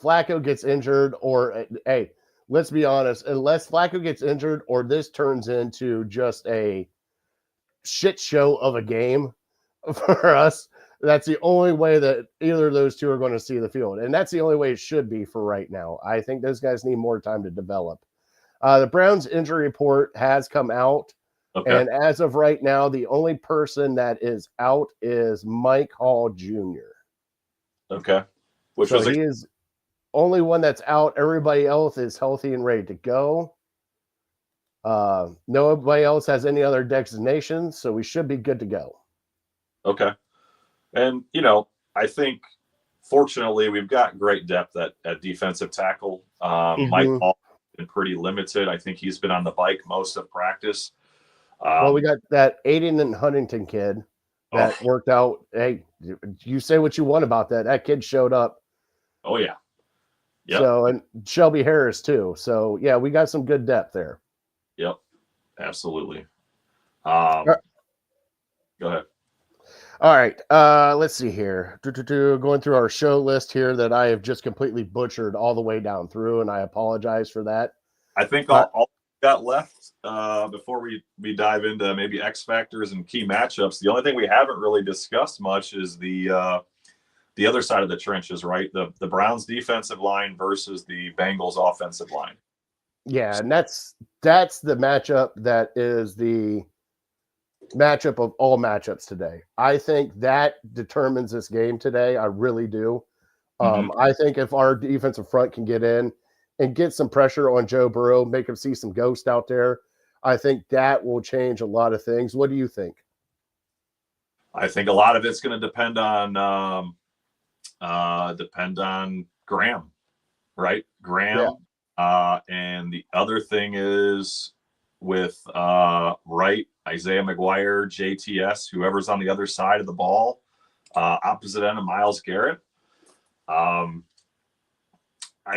Flacco gets injured, or hey, let's be honest, unless Flacco gets injured, or this turns into just a shit show of a game for us, that's the only way that either of those two are going to see the field, and that's the only way it should be for right now. I think those guys need more time to develop. The Browns injury report has come out, Okay. and as of right now, the only person that is out is Mike Hall Jr. Okay. Which So was he is only one that's out. Everybody else is healthy and ready to go. Nobody else has any other designations, so we should be good to go. okay. And I think fortunately we've got great depth at defensive tackle. Mike Hall has been pretty limited. I think he's been on the bike most of practice. Well, we got that Aiden and Huntington kid that worked out. Hey, you say what you want about that. That kid showed up. Oh yeah. Yep. So, and Shelby Harris too. So yeah, we got some good depth there. Yep. Absolutely. Go ahead. All right. Let's see here. Going through our show list here that I have just completely butchered all the way down through, and I apologize for that. I think all we got left before we dive into maybe X factors and key matchups. The only thing we haven't really discussed much is the other side of the trenches, right? The Browns defensive line versus the Bengals offensive line. Yeah, and that's the matchup that is the matchup of all matchups today. I think that determines this game today. I really do. I think if our defensive front can get in and get some pressure on Joe Burrow, make him see some ghost out there, I think that will change a lot of things. What do you think? I think a lot of it's going to depend on Graham, right? Graham. Yeah. And the other thing is with Wright, Isaiah McGuire, JTS, whoever's on the other side of the ball, opposite end of Myles Garrett. I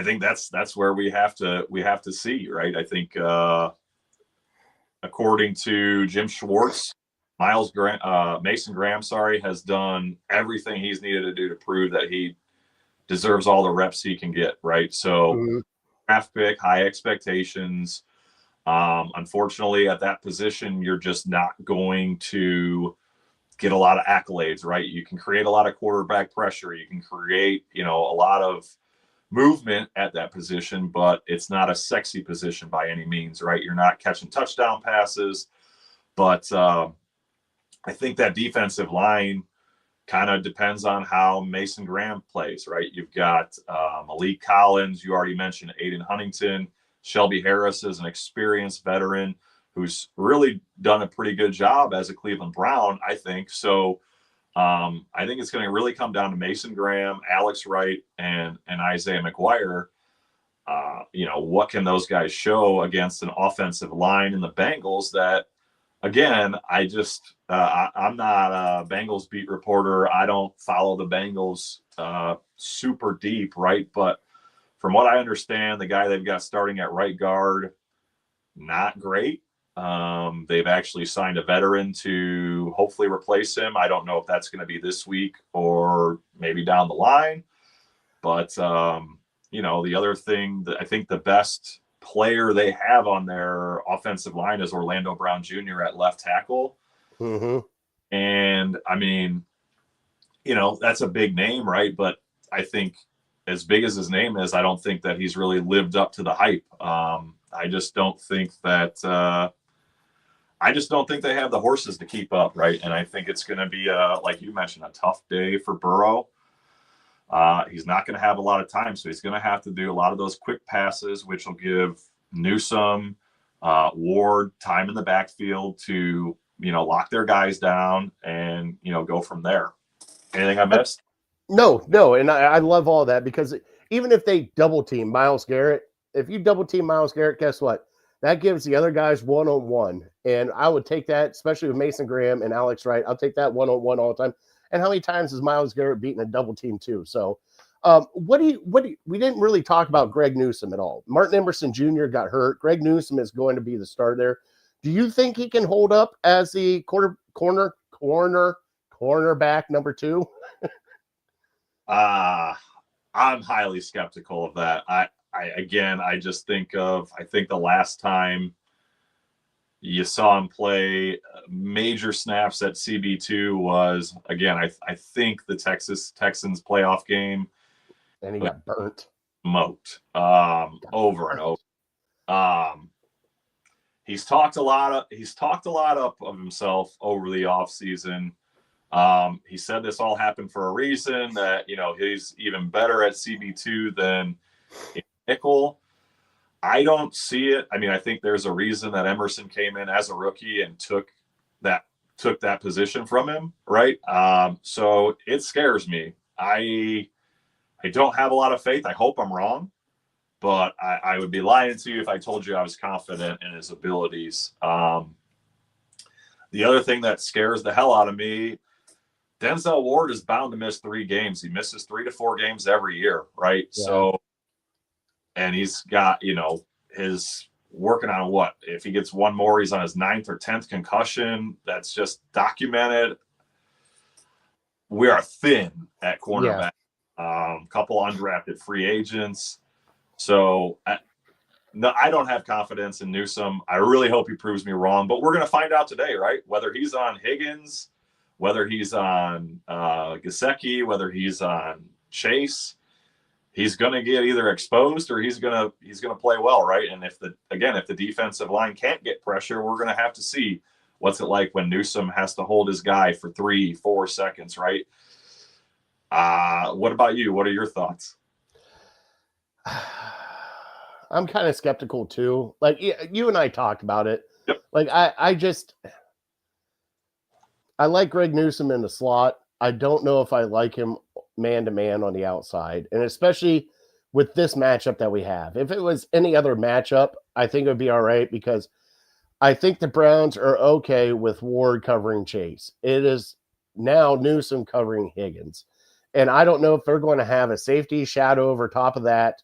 think that's where we have to see, right? I think according to Jim Schwartz, Mason Graham, has done everything he's needed to do to prove that he deserves all the reps he can get, right? So draft pick, high expectations. Unfortunately, at that position, you're just not going to get a lot of accolades, right? You can create a lot of quarterback pressure. You can create, a lot of movement at that position, but it's not a sexy position by any means, right? You're not catching touchdown passes, but I think that defensive line kind of depends on how Mason Graham plays, right? You've got Malik Collins. You already mentioned Aiden Huntington. Shelby Harris is an experienced veteran who's really done a pretty good job as a Cleveland Brown, I think. So I think it's going to really come down to Mason Graham, Alex Wright, and Isaiah McGuire. What can those guys show against an offensive line in the Bengals that, again, I'm not a Bengals beat reporter. I don't follow the Bengals super deep, right? But from what I understand, the guy they've got starting at right guard, not great. They've actually signed a veteran to hopefully replace him. I don't know if that's going to be this week or maybe down the line. But, the other thing that I think the best player they have on their offensive line is Orlando Brown Jr. at left tackle. And I mean, that's a big name, right? But I think as big as his name is, I don't think that he's really lived up to the hype. I just don't think that they have the horses to keep up, right? And I think it's going to be, like you mentioned, a tough day for Burrow. He's not going to have a lot of time, so he's going to have to do a lot of those quick passes, which will give Newsome, Ward time in the backfield to, lock their guys down and, go from there. Anything I missed? No. And I love all that, because even if they double team Myles Garrett, if you double team Myles Garrett, guess what? That gives the other guys one-on-one. And I would take that, especially with Mason Graham and Alex Wright. I'll take that one-on-one all the time. And how many times has Myles Garrett beaten a double team too? So We didn't really talk about Greg Newsome at all. Martin Emerson Jr. got hurt. Greg Newsome is going to be the star there. Do you think he can hold up as the cornerback number 2? I'm highly skeptical of that. I just think the last time you saw him play major snaps at CB2 was, again, I think the Texans playoff game. And he got burnt. Smoked over and over. He's talked a lot up of himself over the offseason. He said this all happened for a reason, that he's even better at CB2 than nickel. I don't see it. I mean, I think there's a reason that Emerson came in as a rookie and took that position from him, right? So it scares me. I don't have a lot of faith. I hope I'm wrong, but I would be lying to you if I told you I was confident in his abilities. The other thing that scares the hell out of me, Denzel Ward is bound to miss 3 games. He misses 3 to 4 games every year, right? Yeah. So, and he's got, his working on what? If he gets one more, he's on his 9th or 10th concussion. That's just documented. We are thin at cornerback. Yeah. Couple undrafted free agents. So, no, I don't have confidence in Newsome. I really hope he proves me wrong, but we're going to find out today, right? Whether he's on Higgins, whether he's on Gesicki, whether he's on Chase, he's going to get either exposed or he's going to play well, right? And if the defensive line can't get pressure, we're going to have to see what's it like when Newsome has to hold his guy for 3-4 seconds, right? What about you? What are your thoughts? I'm kind of skeptical too. Like you and I talked about it. Yep. Like I like Greg Newsome in the slot. I don't know if I like him man-to-man on the outside, and especially with this matchup that we have. If it was any other matchup, I think it would be all right, because I think the Browns are okay with Ward covering Chase. It is now Newsome covering Higgins, and I don't know if they're going to have a safety shadow over top of that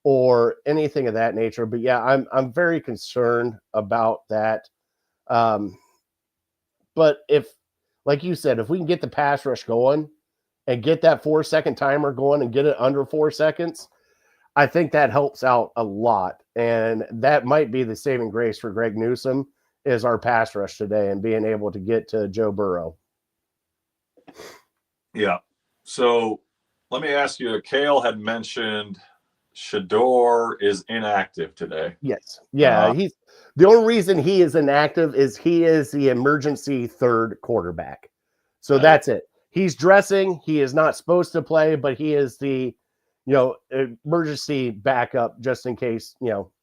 or anything of that nature. But yeah, I'm very concerned about that. But if, like you said, if we can get the pass rush going and get that 4-second timer going and get it under 4 seconds, I think that helps out a lot. And that might be the saving grace for Greg Newsome, is our pass rush today and being able to get to Joe Burrow. Yeah. So let me ask you, Kale had mentioned Shedeur is inactive today. Yes. Yeah. He's the only reason he is inactive is he is the emergency third quarterback. So that's it. He's dressing. He is not supposed to play, but he is the, emergency backup just in case,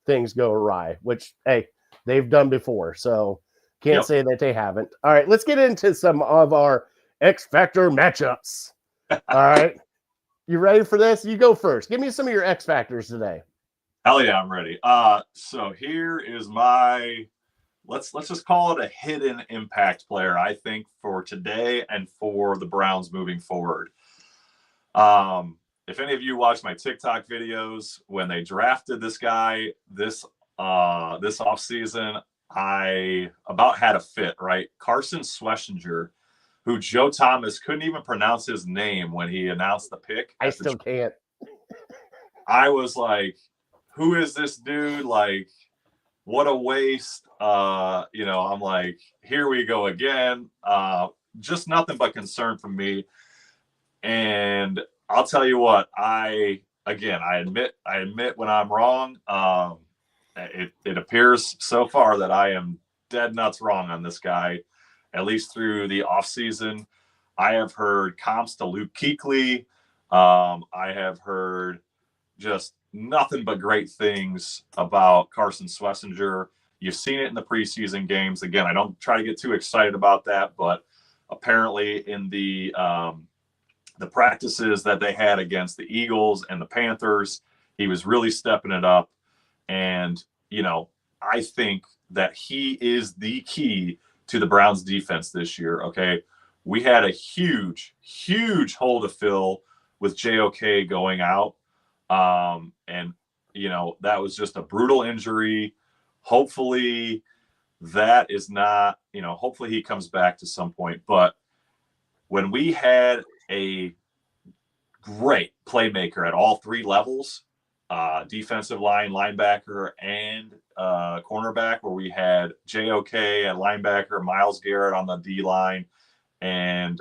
things go awry, which, hey, they've done before. So can't say that they haven't. All right. Let's get into some of our X Factor matchups. All right. You ready for this? You go first. Give me some of your X Factors today. Hell yeah, I'm ready. So here is my, let's just call it a hidden impact player, I think, for today and for the Browns moving forward. If any of you watched my TikTok videos, when they drafted this guy this offseason, I about had a fit, right? Carson Schlesinger, who Joe Thomas couldn't even pronounce his name when he announced the pick. I still can't. I was like, who is this dude? Like, what a waste. I'm like, here we go again. Just nothing but concern from me. And I'll tell you what, I admit when I'm wrong. It appears so far that I am dead nuts wrong on this guy, at least through the offseason. I have heard comps to Luke Kuechly. I have heard just nothing but great things about Carson Schlesinger. You've seen it in the preseason games. Again, I don't try to get too excited about that, but apparently in the practices that they had against the Eagles and the Panthers, he was really stepping it up. And, I think that he is the key to the Browns defense this year. Okay. We had a huge hole to fill with JOK going out. And, you know, that was just a brutal injury. Hopefully that is not, you know, hopefully he comes back to some point. But when we had a great playmaker at all three levels, defensive line, linebacker, and cornerback, where we had JOK at linebacker, Myles Garrett on the D line, and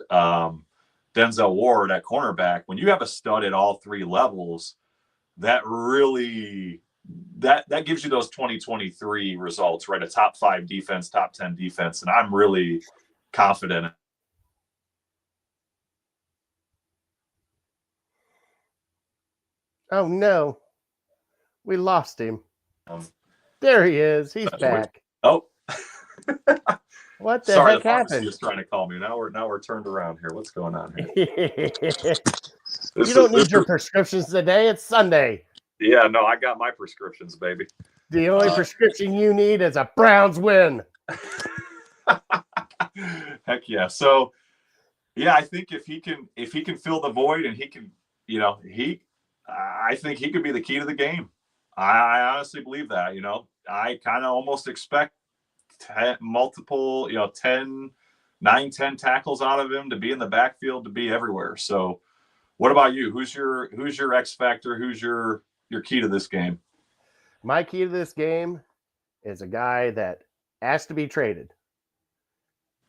Denzel Ward at cornerback. When you have a stud at all three levels, that really that gives you those 2023 results, right? A top 5 defense, top 10 defense, and I'm really confident. Oh no, we lost him. There he is. He's back. Oh, what the sorry, heck the pharmacy happened? is trying to call me. Now we're turned around here. What's going on here? You don't need your prescriptions today. It's Sunday. Yeah, no, I got my prescriptions, baby. The only prescription you need is a Browns win. Heck yeah. So yeah, I think if he can fill the void, and he can, you know, I think he could be the key to the game. I honestly believe that. You know, I kind of almost expect multiple, you know, 10 tackles out of him, to be in the backfield, to be everywhere. So what about you? Who's your X factor? Who's your key to this game? My key to this game is a guy that asked to be traded.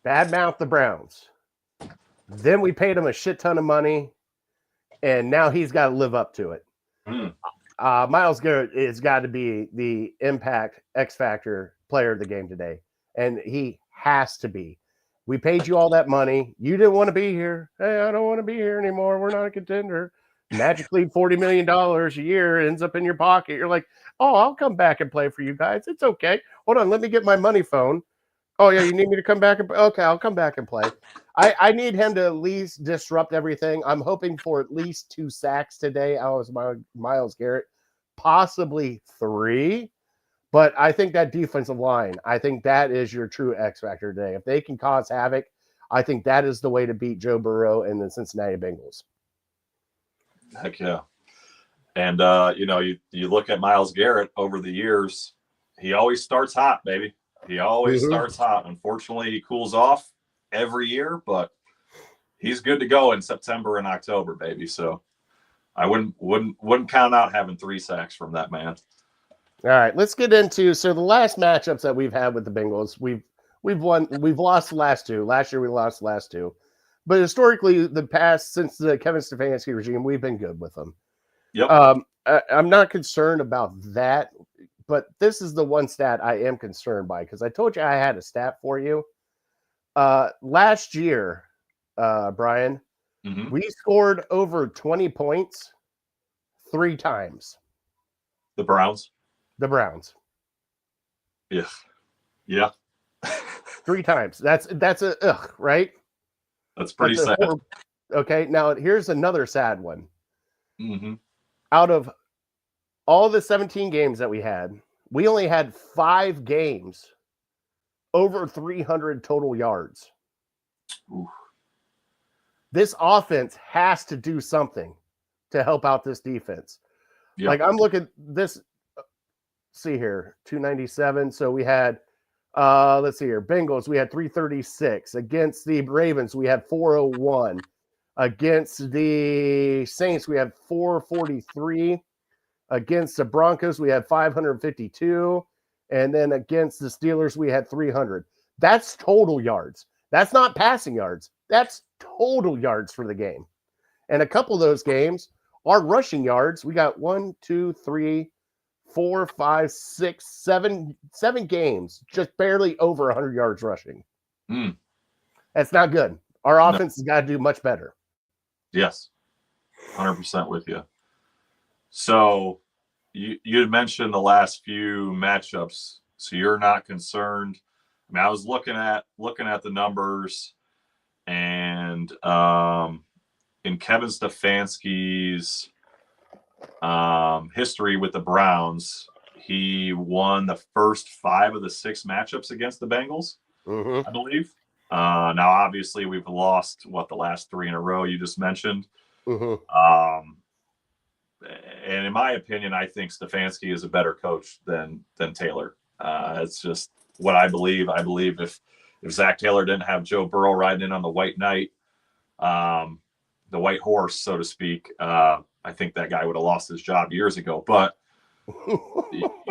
Badmouth the Browns. Then we paid him a shit ton of money, and now he's got to live up to it. Myles Garrett has got to be the impact X factor player of the game today, and he has to be. We paid you all that money. You didn't want to be here. Hey, I don't want to be here anymore. We're not a contender. Magically, $40 million a year ends up in your pocket. You're like, oh, I'll come back and play for you guys. It's okay. Hold on, let me get my money phone. Oh, yeah, you need me to come back? Okay, I'll come back and play. I need him to at least disrupt everything. I'm hoping for at least 2 sacks today out of Myles Garrett, possibly 3. But I think that defensive line, I think that is your true X factor today. If they can cause havoc, I think that is the way to beat Joe Burrow and the Cincinnati Bengals. Heck yeah. And, you know, you look at Myles Garrett over the years, he always starts hot, baby. He always starts hot. Unfortunately, he cools off every year, but he's good to go in September and October, baby. So I wouldn't count out having 3 sacks from that man. All right, let's get into the last matchups that we've had with the Bengals. We've lost the last 2. Last year we lost the last 2. But historically, the past, since the Kevin Stefanski regime, we've been good with them. Yep. I'm not concerned about that, but this is the one stat I am concerned by, because I told you I had a stat for you. Last year, Brian, we scored over 20 points 3 times. The Browns? The Browns. Yeah. Yeah. 3 times. That's a ugh, right? That's pretty sad. Okay, now here's another sad one. Out of all the 17 games that we had, we only had 5 games over 300 total yards. Ooh. This offense has to do something to help out this defense. Yep. Like, I'm looking this. See here, 297. So we had, let's see here, Bengals, we had 336. Against the Ravens, we had 401. Against the Saints, we had 443. Against the Broncos, we had 552. And then against the Steelers, we had 300. That's total yards. That's not passing yards. That's total yards for the game. And a couple of those games, our rushing yards, we got 1, 2, 3, 4, 5, 6, 7 games, just barely over 100 yards rushing. That's not good. Our offense has got to do much better. Yes, 100% with you. So you had mentioned the last few matchups, so you're not concerned. I mean, I was looking at the numbers, and in Kevin Stefanski's history with the Browns, he won the first 5 of the 6 matchups against the Bengals, I believe. Now, obviously, we've lost the last 3 in a row you just mentioned. Mhm. And in my opinion, I think Stefanski is a better coach than Taylor. It's just what I believe. I believe if Zach Taylor didn't have Joe Burrow riding in on the white knight, the white horse, so to speak, I think that guy would have lost his job years ago. But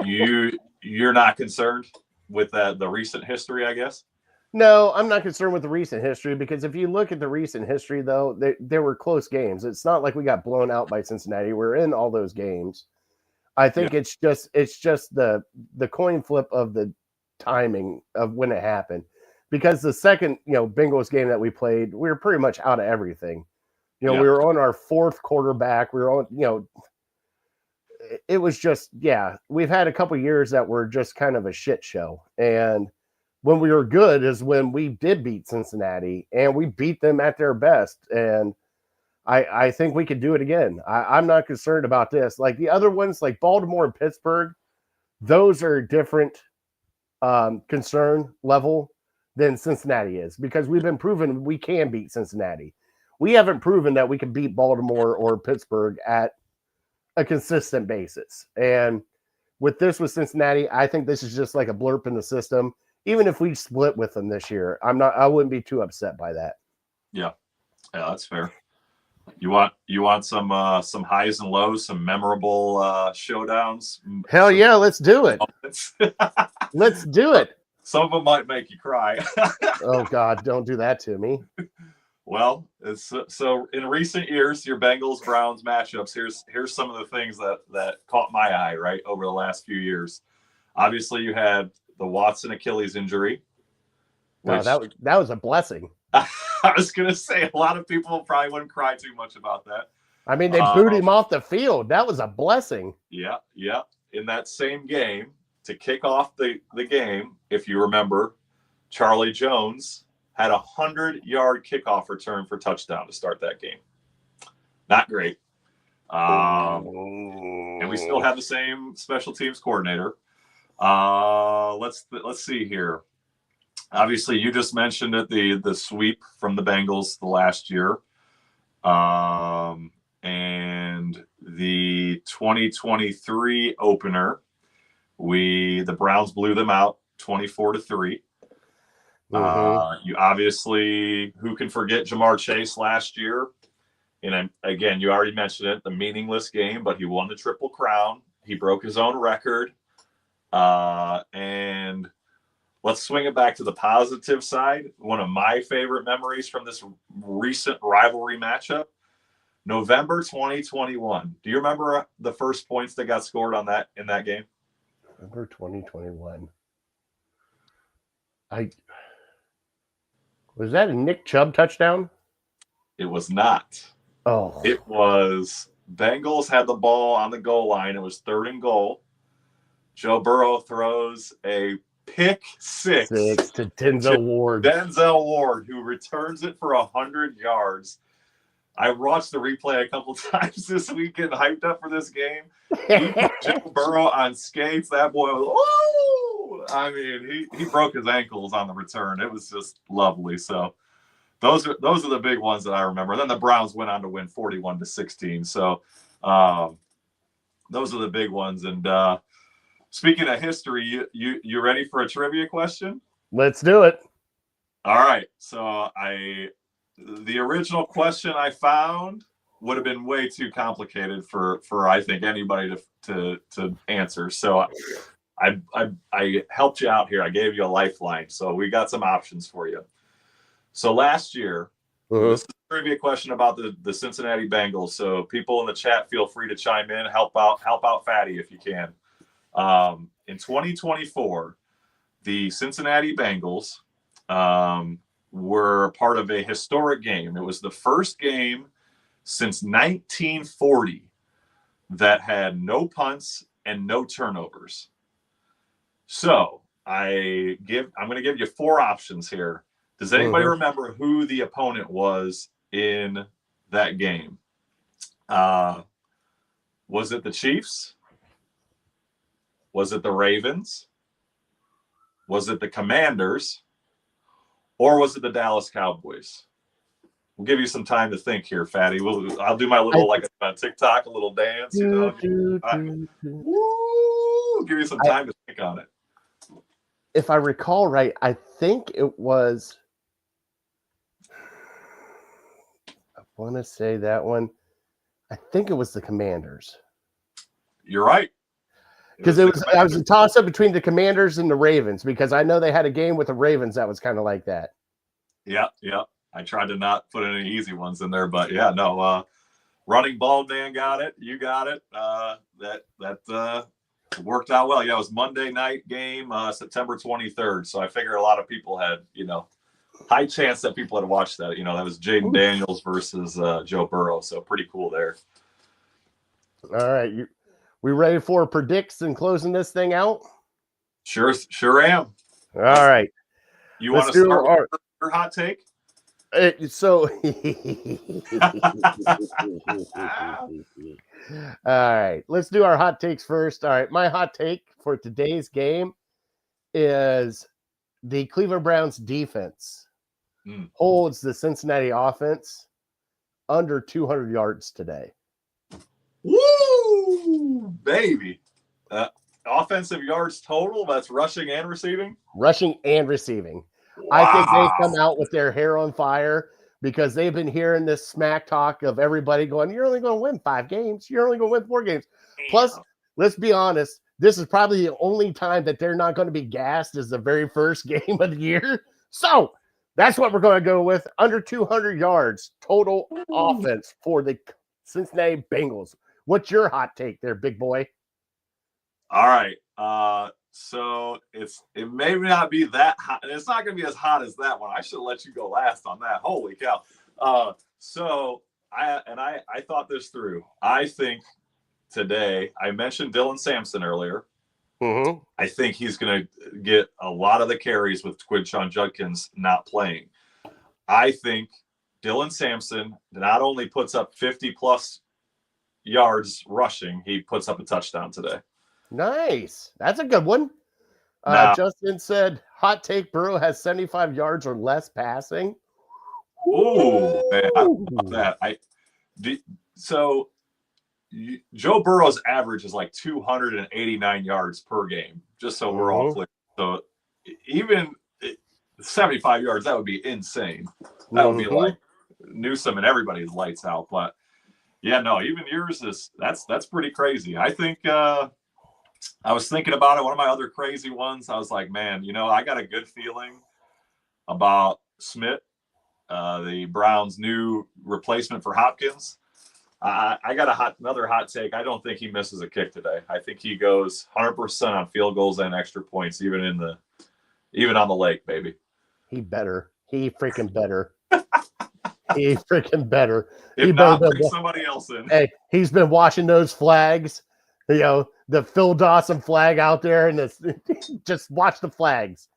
you're not concerned with the recent history, I guess. No, I'm not concerned with the recent history because if you look at the recent history, though, there were close games. It's not like we got blown out by Cincinnati. We're in all those games. I think it's just the coin flip of the timing of when it happened. Because the second, Bengals game that we played, we were pretty much out of everything. We were on our fourth quarterback. We were on, it was just, we've had a couple years that were just kind of a shit show. And when we were good is when we did beat Cincinnati and we beat them at their best. And I think we could do it again. I'm not concerned about this. Like the other ones, like Baltimore and Pittsburgh, those are different concern level than Cincinnati is because we've been proven we can beat Cincinnati. We haven't proven that we can beat Baltimore or Pittsburgh at a consistent basis. And with Cincinnati, I think this is just like a blurb in the system. Even if we split with them this year, I wouldn't be too upset by that. Yeah, that's fair. You want some highs and lows, some memorable showdowns? Hell yeah, let's do it. Let's do it. Some of them might make you cry. Oh God, don't do that to me. Well, so in recent years, your Bengals Browns matchups. Here's some of the things that caught my eye right over the last few years. Obviously, you had the Watson Achilles injury. Wow, that was a blessing. I was gonna say a lot of people probably wouldn't cry too much about that. I mean, they booed him off the field. That was a blessing. Yeah. In that same game, to kick off the game, if you remember, Charlie Jones had a 100-yard kickoff return for touchdown to start that game. Not great. And we still have the same special teams coordinator. Let's see here. Obviously, you just mentioned it, the sweep from the Bengals the last year. And the 2023 opener, the Browns blew them out 24-3. You obviously, who can forget Ja'Marr Chase last year? And again, you already mentioned it, the meaningless game, but he won the Triple Crown. He broke his own record. And let's swing it back to the positive side. One of my favorite memories from this recent rivalry matchup, November 2021. Do you remember the first points that got scored in that game? November 2021. Was that a Nick Chubb touchdown? It was not. Oh. It was Bengals had the ball on the goal line. It was 3rd and goal. Joe Burrow throws a pick six to Denzel Ward. Denzel Ward, who returns it for 100 yards. I watched the replay a couple times this weekend, hyped up for this game. He put Joe Burrow on skates. That boy was, oh! I mean, he broke his ankles on the return. It was just lovely. So those are the big ones that I remember. And then the Browns went on to win 41-16. So those are the big ones. And speaking of history, you ready for a trivia question? Let's do it. All right. So the original question I found would have been way too complicated for I think anybody to answer. So I helped you out here. I gave you a lifeline. So we got some options for you. So last year, this is a trivia question about the Cincinnati Bengals. So people in the chat, feel free to chime in, help out Fatty if you can. In 2024, the Cincinnati Bengals were part of a historic game. It was the first game since 1940 that had no punts and no turnovers. So I'm going to give you 4 options here. Does anybody remember who the opponent was in that game? Was it the Chiefs? Was it the Ravens? Was it the Commanders? Or was it the Dallas Cowboys? we'll give you some time to think here, Fatty. I'll do my little like on TikTok, a little dance. Woo! Give you some time to think on it. If I recall right, I think it was. I want to say that one. I think it was the Commanders. You're right. Because I was a toss up between the Commanders and the Ravens, because I know they had a game with the Ravens that was kind of like that. Yeah. I tried to not put any easy ones in there, but yeah, no. Running bald man got it. You got it. That worked out well. Yeah, it was Monday night game, September 23rd. So I figure a lot of people had, high chance that people had watched that. That was Jaden Daniels versus Joe Burrow. So pretty cool there. All right, we ready for predicts and closing this thing out? Sure am. All right. You want to start with your hot take? All right, let's do our hot takes first. All right, my hot take for today's game is the Cleveland Browns defense holds the Cincinnati offense under 200 yards today. Woo, baby. Offensive yards total, that's rushing and receiving? Rushing and receiving. Wow. I think they come out with their hair on fire because they've been hearing this smack talk of everybody going, you're only going to win 5 games. You're only going to win 4 games. Damn. Plus, let's be honest, this is probably the only time that they're not going to be gassed is the very first game of the year. So that's what we're going to go with. Under 200 yards total offense for the Cincinnati Bengals. What's your hot take there, big boy? All right. So it may not be that hot, and it's not going to be as hot as that one. I should let you go last on that. Holy cow! So I thought this through. I think today I mentioned Dylan Sampson earlier. Mm-hmm. I think he's going to get a lot of the carries with Quinshon Judkins not playing. I think Dylan Sampson not only puts up 50+ yards rushing, he puts up a touchdown today. Nice. That's a good one. Justin said, hot take, Burrow has 75 yards or less passing. Ooh, man. I love that. So Joe Burrow's average is like 289 yards per game, just so we're all clear. So even 75 yards, that would be insane. That would be like Newsom and everybody's lights out. But yeah, no, even yours that's pretty crazy. I think I was thinking about it. One of my other crazy ones, I was like, man, I got a good feeling about Smith, the Browns' new replacement for Hopkins. I got another hot take. I don't think he misses a kick today. I think he goes 100% on field goals and extra points, even on the lake, baby. He better. He freaking better. He freaking better. If not, bring somebody else in. Hey, he's been watching those flags. The Phil Dawson flag out there, and just watch the flags.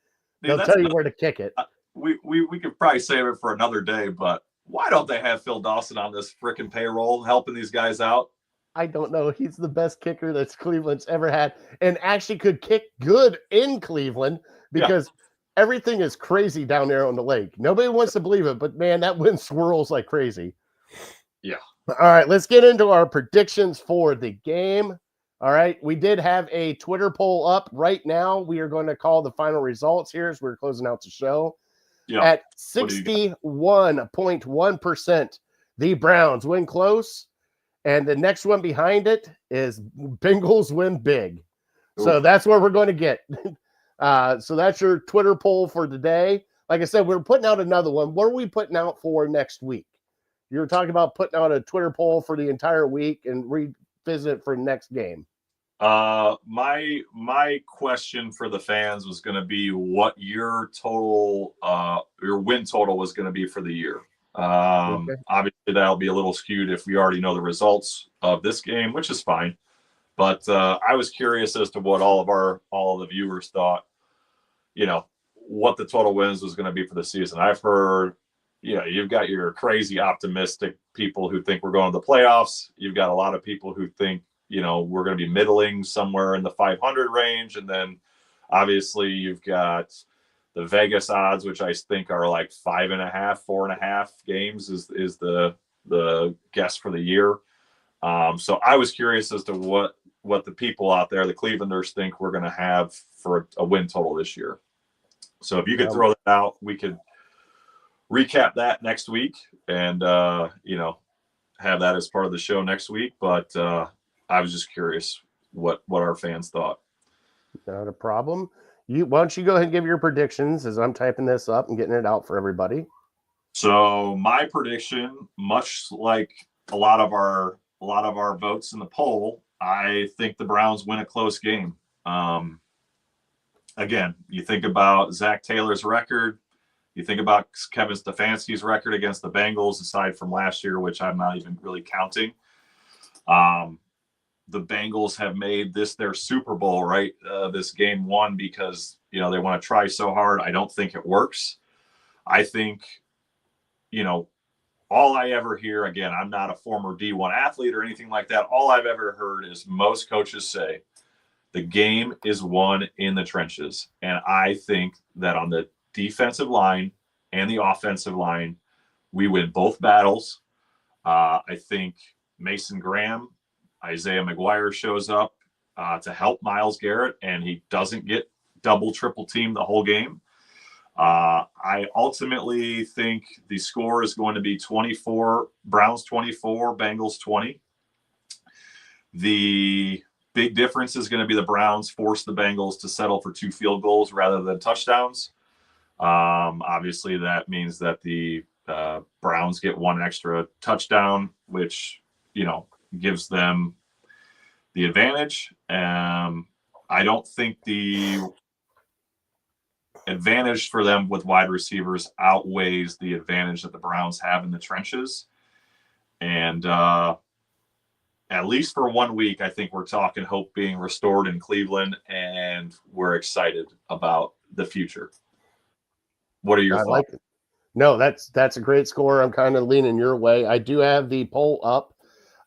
They'll tell you where to kick it. We could probably save it for another day, but why don't they have Phil Dawson on this freaking payroll helping these guys out? I don't know. He's the best kicker that Cleveland's ever had, and actually could kick good in Cleveland because everything is crazy down there on the lake. Nobody wants to believe it, but man, that wind swirls like crazy. Yeah. All right, let's get into our predictions for the game. All right, we did have a Twitter poll up right now. We are going to call the final results here as we're closing out the show. Yeah. At 61.1%, the Browns win close, and the next one behind it is Bengals win big. Ooh. So that's where we're going to get. So that's your Twitter poll for today. Like I said, we're putting out another one. What are we putting out for next week? You were talking about putting out a Twitter poll for the entire week and revisit it for next game. My question for the fans was going to be what your win total was going to be for the year. Obviously that'll be a little skewed if we already know the results of this game, which is fine. But I was curious as to what all of the viewers thought, what the total wins was going to be for the season. I've heard, you've got your crazy optimistic people who think we're going to the playoffs. You've got a lot of people who think, we're going to be middling somewhere in the 500 range. And then obviously you've got The Vegas odds, which I think are like 5.5, 4.5 games, is the guess for the year. So I was curious as to what the people out there, the Clevelanders, think we're going to have for a win total this year. So if you could throw that out, we could recap that next week and have that as part of the show next week. But I was just curious what our fans thought. Not a problem. Why don't you go ahead and give your predictions as I'm typing this up and getting it out for everybody. So my prediction, much like a lot of our votes in the poll, I think the Browns win a close game. Again, you think about Zach Taylor's record, you think about Kevin Stefanski's record against the Bengals, aside from last year, which I'm not even really counting. The Bengals have made this their Super Bowl, right? This game one, because, they want to try so hard. I don't think it works. I think, all I ever hear, again, I'm not a former D1 athlete or anything like that. All I've ever heard is most coaches say the game is won in the trenches. And I think that on the defensive line and the offensive line, we win both battles. I think Mason Graham, Isaiah McGuire shows up to help Myles Garrett, and he doesn't get double, triple teamed the whole game. I ultimately think the score is going to be 24, Browns 24, Bengals 20. The big difference is going to be the Browns force the Bengals to settle for 2 field goals rather than touchdowns. Obviously, that means that the Browns get 1 extra touchdown, which, gives them the advantage. I don't think the advantage for them with wide receivers outweighs the advantage that the Browns have in the trenches. And at least for 1 week, I think we're talking hope being restored in Cleveland, and we're excited about the future. What are your thoughts? Like it. No, that's a great score. I'm kind of leaning your way. I do have the poll up.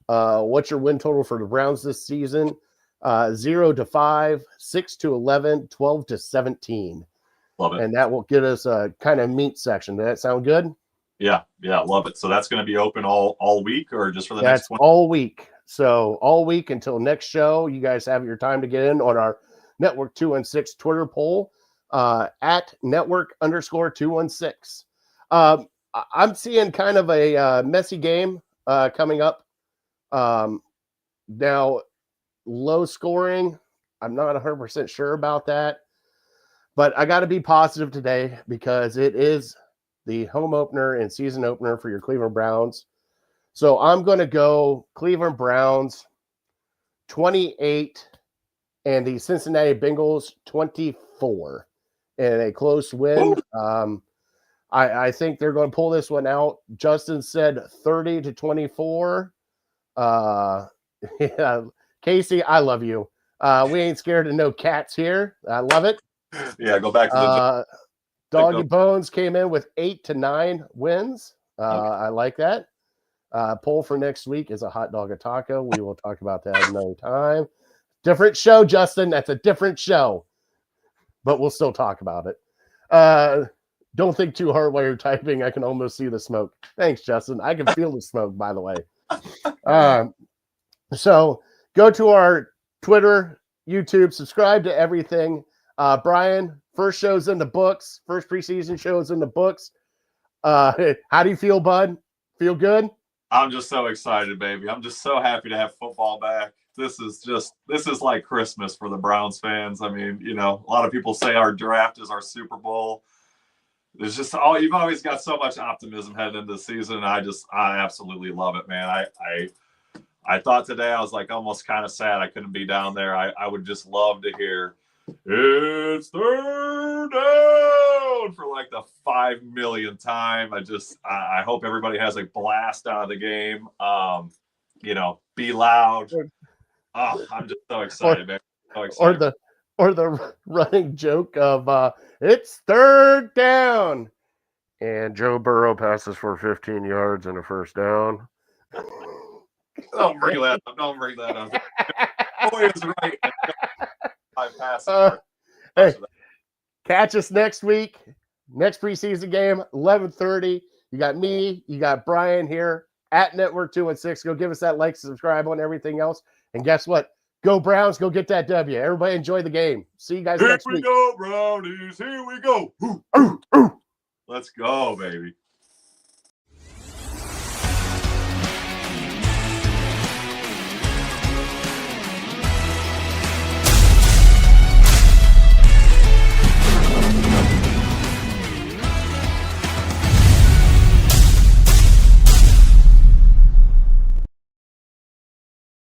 What's your win total for the Browns this season? 0-5, 6-11, 12-17. Love it. And that will get us a kind of meat section. Does that sound good? Yeah, love it. So that's going to be open all week, or just for the next one? All week. So all week until next show. You guys have your time to get in on our Network 216 Twitter poll at Network_216. I'm seeing kind of a messy game coming up. Now, low scoring. I'm not 100% sure about that. But I got to be positive today because it is the home opener and season opener for your Cleveland Browns. So I'm going to go Cleveland Browns 28 and the Cincinnati Bengals 24 in a close win. I think they're going to pull this one out. Justin said 30-24. Yeah, Casey, I love you. We ain't scared of no cats here. I love it. Yeah, go back to the Doggy Bones came in with 8-9 wins. I like that. Poll for next week is a hot dog, a taco. We will talk about that another time. Different show, Justin. That's a different show, but we'll still talk about it. Don't think too hard while you're typing. I can almost see the smoke. Thanks, Justin. I can feel the smoke, by the way. So go to our Twitter, YouTube, subscribe to everything. Brian, first show's in the books. First preseason show's in the books. How do you feel, bud? Feel good? I'm just so excited, baby. I'm just so happy to have football back. This is like Christmas for the Browns fans. I mean, a lot of people say our draft is our Super Bowl. There's just you've always got so much optimism heading into the season. I absolutely love it, man. I thought today I was like almost kind of sad I couldn't be down there. I would just love to hear it's third down for like the 5 millionth time. I hope everybody has a blast out of the game. Be loud. I'm just so excited, man. So excited. Or the running joke of it's third down and Joe Burrow passes for 15 yards and a first down. Don't bring that up. Don't bring that up. Boy is right. I pass. Hey, Catch us next week. Next preseason game, 11:30. You got me. You got Brian here at Network 216. Go give us that like, subscribe on everything else. And guess what? Go Browns. Go get that W. Everybody enjoy the game. See you guys next week. Here we go, Brownies. Here we go. Let's go, baby.